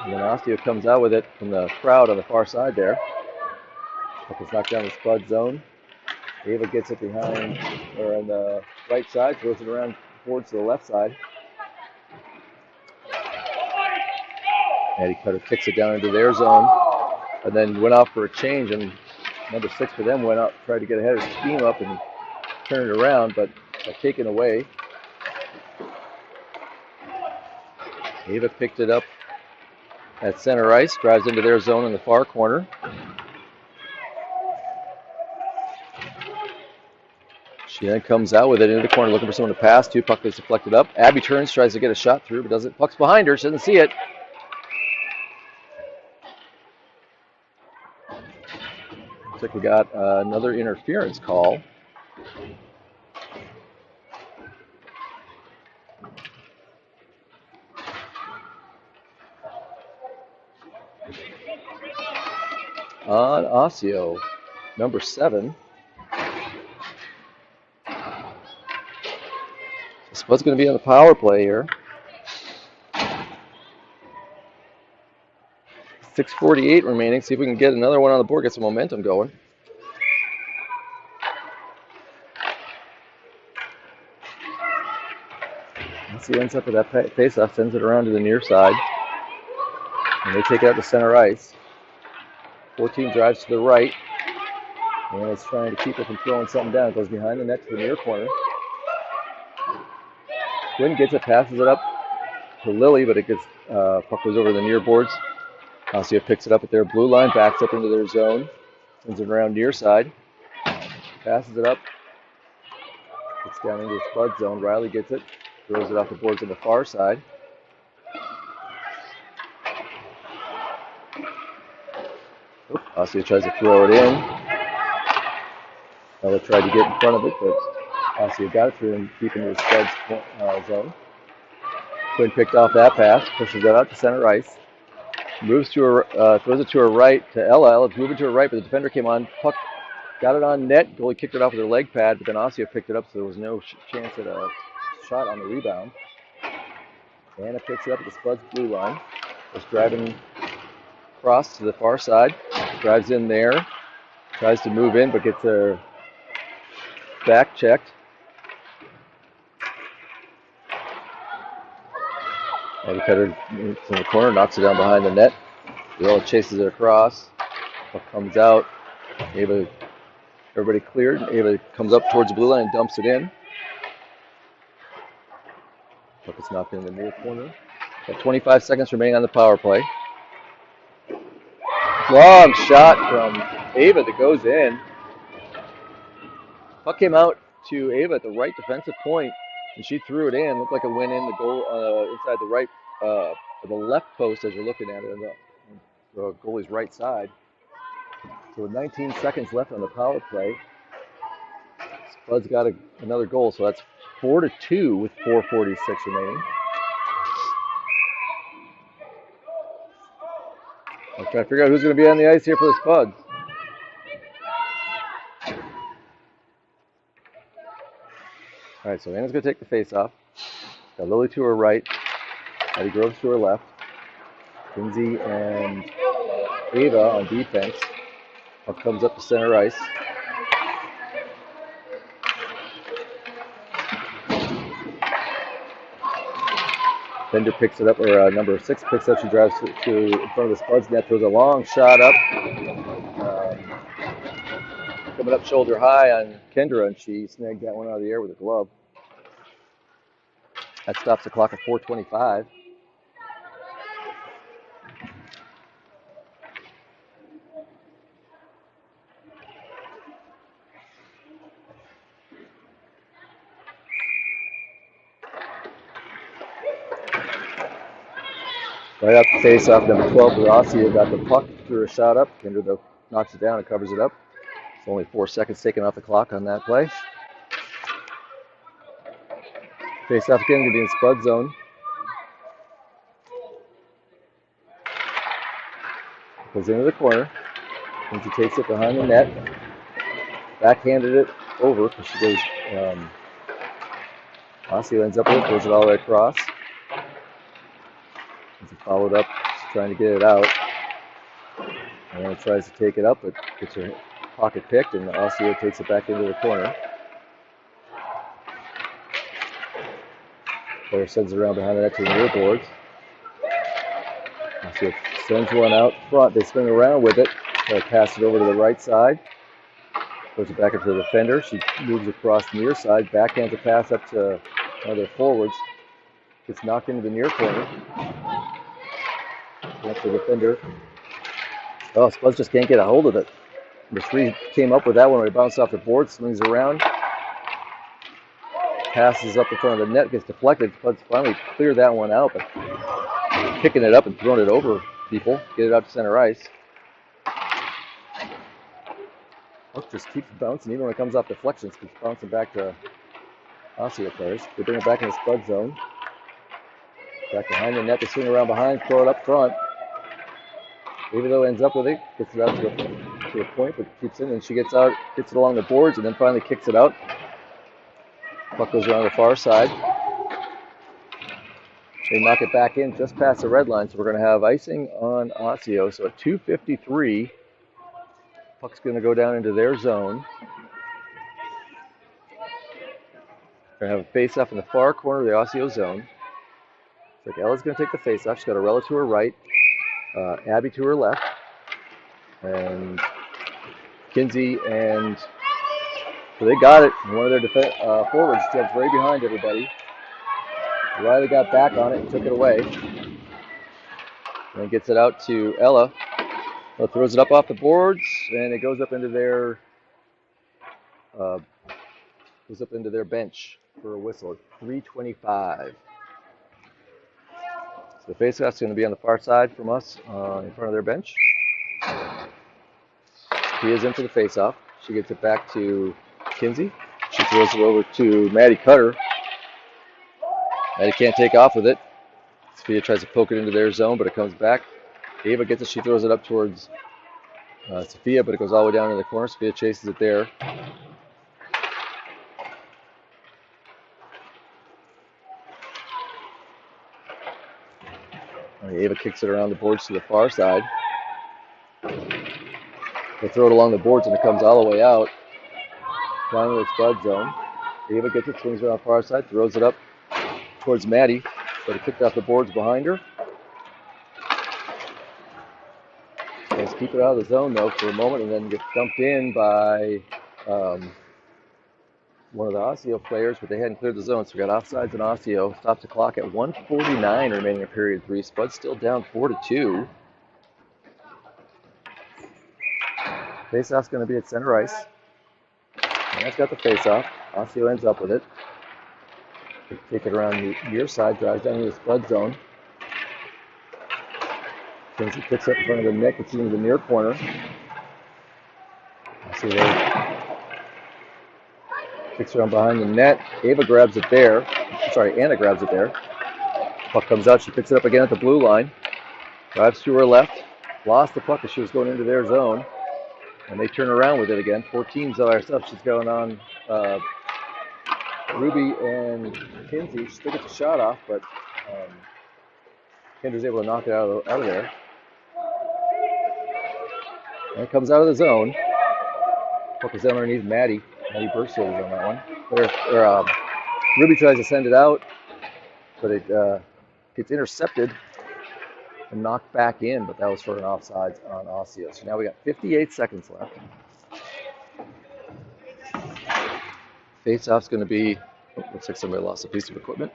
And then Osseo comes out with it from the crowd on the far side there. Puck is knocked down the Spud zone. Ava gets it behind, or on the right side, throws it around towards the left side. Maddie Cutter kicks it down into their zone, and then went off for a change, and number 6 for them went up, tried to get ahead of the team up and turn it around, but got taken away. Ava picked it up at center ice, drives into their zone in the far corner. She then comes out with it into the corner looking for someone to pass to. Puck is deflected up. Abby turns, tries to get a shot through, but doesn't. Puck's behind her. She doesn't see it. Looks like we got another interference call. On Osseo, number 7. Spud's going to be on the power play here. 6:48 remaining. See if we can get another one on the board, get some momentum going. Osseo ends up with that face-off, sends it around to the near side, and they take it out to center ice. 14 drives to the right, and it's trying to keep it from throwing something down. It goes behind the net to the near corner. Quinn gets it, passes it up to Lily, but it gets puck goes over the near boards. Osseo picks it up at their blue line, backs up into their zone, sends it around near side, passes it up, gets down into the Spud zone. Riley gets it, throws it off the boards on the far side. Osseo tries to throw it in. Ella tried to get in front of it, but Osseo got it through and keeping the Spud's zone. Quinn picked off that pass, pushes it out to center ice. Moves to her, throws it to her right to Ella. Ella's moving to her right, but the defender came on. Puck got it on net. Goalie kicked it off with her leg pad, but then Osseo picked it up, so there was no chance at a shot on the rebound. Anna picks it up at the Spuds blue line. Just driving across to the far side. Drives in there. Tries to move in, but gets her back checked. Eddie Cutter in the corner, knocks it down behind the net. Ella chases it across. Puck comes out. Ava, everybody cleared. Ava comes up towards the blue line and dumps it in. Puck is knocked in the near corner. Got 25 seconds remaining on the power play. Long shot from Ava that goes in. Puck came out to Ava at the right defensive point, and she threw it in. Looked like it went in the goal inside the right, the left post as you're looking at it, on the goalie's right side. So with 19 seconds left on the power play, Spuds got another goal, so that's 4-2 with 4:46 remaining. I'm trying to figure out who's going to be on the ice here for the Spuds. All right, so Anna's going to take the face-off. Got Lily to her right, Eddie Groves to her left, Kinsey and Ava on defense. Puck comes up to center ice. Bender picks it up, or number 6 picks it up. She drives to in front of the Spuds net, throws a long shot up. Coming up shoulder high on Kendra, and she snagged that one out of the air with a glove. That stops the clock at 4:25. Right up the face-off, number 12, Osseo got the puck, threw a shot up. Kendra, though, knocks it down and covers it up. It's only 4 seconds taken off the clock on that play. Face-off again, going to be in Spud zone. Goes into the corner. And she takes it behind the net. Backhanded it over because she goes. Osseo ends up with it, throws it all the way across. It's followed up, she's trying to get it out. And then tries to take it up, but gets her pocket picked, and Osseo takes it back into the corner. Player sends it around behind the net to the near boards. Osseo sends one out front. They swing around with it. They pass it over to the right side. Goes it back into the defender. She moves across the near side. Backhands a pass up to one of their forwards. Gets knocked into the near corner. That's the defender. Oh, Spuds just can't get a hold of it. The 3 came up with that one. It bounced off the board, swings around. Passes up in front of the net, gets deflected. Spuds finally cleared that one out, but picking it up and throwing it over people. Get it out to center ice. Puck just keeps bouncing, even when it comes off deflections, keeps bouncing back to Osseo players. They bring it back in the Spud zone. Back behind the net, they swing around behind, throw it up front. Even though ends up with it, gets it out to a point, but keeps it in, and she gets out, gets it along the boards, and then finally kicks it out. Puck goes around the far side. They knock it back in just past the red line, so we're going to have icing on Osseo. So at 2:53, puck's going to go down into their zone. We're going to have a face-off in the far corner of the Osseo zone. like Ella's going to take the face-off. She's got Arella to her right, Abby to her left, and Kinsey and so they got it. And one of their forwards jumps right behind everybody. Riley got back on it and took it away. And gets it out to Ella. Ella throws it up off the boards, and it goes up into their bench for a whistle. 3:25. So the face-off's going to be on the far side from us, in front of their bench. He is in for the face-off. She gets it back to Kinsey. She throws it over to Maddie Cutter. Maddie can't take off with it. Sophia tries to poke it into their zone, but it comes back. Ava gets it. She throws it up towards Sophia, but it goes all the way down in the corner. Sophia chases it there. Ava kicks it around the boards to the far side. They throw it along the boards, and it comes all the way out down in the Spud zone. Ava gets it, swings around the far side, throws it up towards Maddie, but it kicked off the boards behind her. Let's keep it out of the zone, though, for a moment, and then gets dumped in by one of the Osseo players, but they hadn't cleared the zone, so we got offsides and Osseo. Stops the clock at 1:49 remaining in period 3. Spud's still down 4-2. Face-off's going to be at center ice. And that's got the face-off. Osseo ends up with it. They take it around the near side, drives down to the Spud zone. Kinsey picks up in front of the net, gets into the near corner. Osseo there. Kicks around behind the net. Ava grabs it there. Sorry, Anna grabs it there. Puck comes out. She picks it up again at the blue line. Drives to her left. Lost the puck as she was going into their zone. And they turn around with it again. 14's all our stuff. She's going on Ruby and Kinsey. She still gets a shot off, but Kendra's able to knock it out of there. And it comes out of the zone. Puck is underneath Maddie. Maddie Burkfield is on that one. Ruby tries to send it out, but it gets intercepted and knocked back in, but that was for an offsides on Osseo. So now we got 58 seconds left. Face-off's going to be, looks like somebody lost a piece of equipment.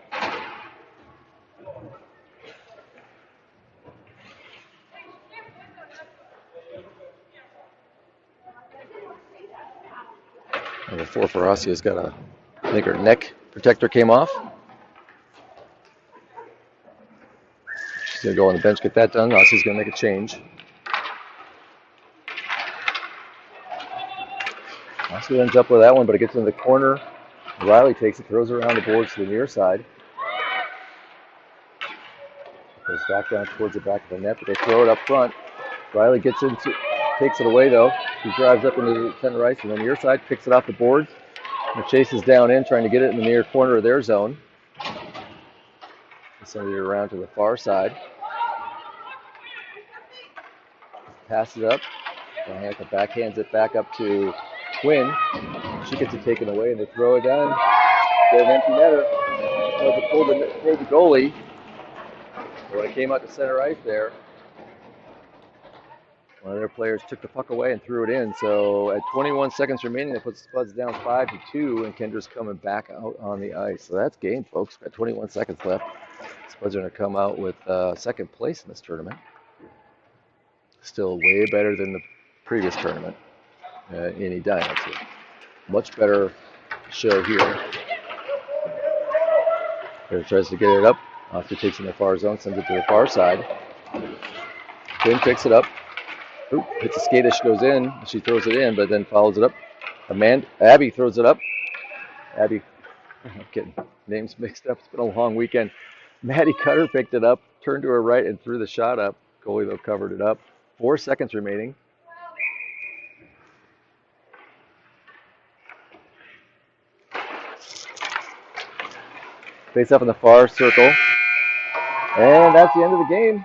Number 4 for Osseo's got a, I think her neck protector came off. She's going to go on the bench, get that done. Osseo's going to make a change. Osseo ends up with that one, but it gets into the corner. Riley takes it, throws it around the boards to the near side. Goes back down towards the back of the net, but they throw it up front. Riley takes it away though. He drives up into the center ice, and then the near side picks it off the boards. And chases down in, trying to get it in the near corner of their zone. Send it around to the far side. Passes it up. And backhands it back up to Quinn. She gets it taken away, and they throw it down. Get an empty netter. Pulled the goalie. But when it came out to center ice there, one of their players took the puck away and threw it in. So at 21 seconds remaining, that puts the Spuds down 5-2, and Kendra's coming back out on the ice. So that's game, folks. Got 21 seconds left. Spuds are going to come out with second place in this tournament. Still way better than the previous tournament in Edina. So much better show here. Kentra tries to get it up. Osseo takes it in the far zone, sends it to the far side. Quinn picks it up. Ooh, hits a skate as she goes in. She throws it in, but then follows it up. Abby throws it up. Abby, I'm getting names mixed up. It's been a long weekend. Maddie Cutter picked it up, turned to her right, and threw the shot up. Goalie, though, covered it up. 4 seconds remaining. Face up in the far circle. And that's the end of the game.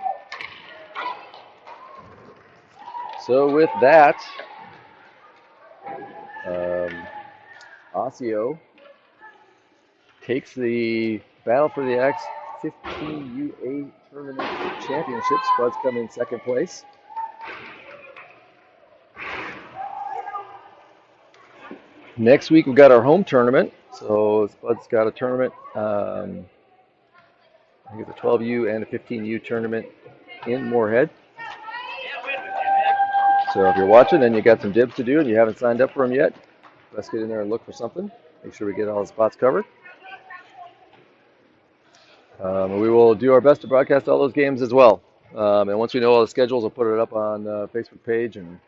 So with that, Osseo takes the battle for the 15U Tournament Championship. Spuds come in second place. Next week we've got our home tournament. So Spuds got a tournament. I think it's a 12U and a 15U tournament in Moorhead. So if you're watching and you got some dibs to do and you haven't signed up for them yet, let's get in there and look for something. Make sure we get all the spots covered. We will do our best to broadcast all those games as well. And once we know all the schedules, we'll put it up on the Facebook page and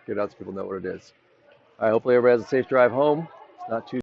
get it out so people know what it is. All right, hopefully everybody has a safe drive home. It's not too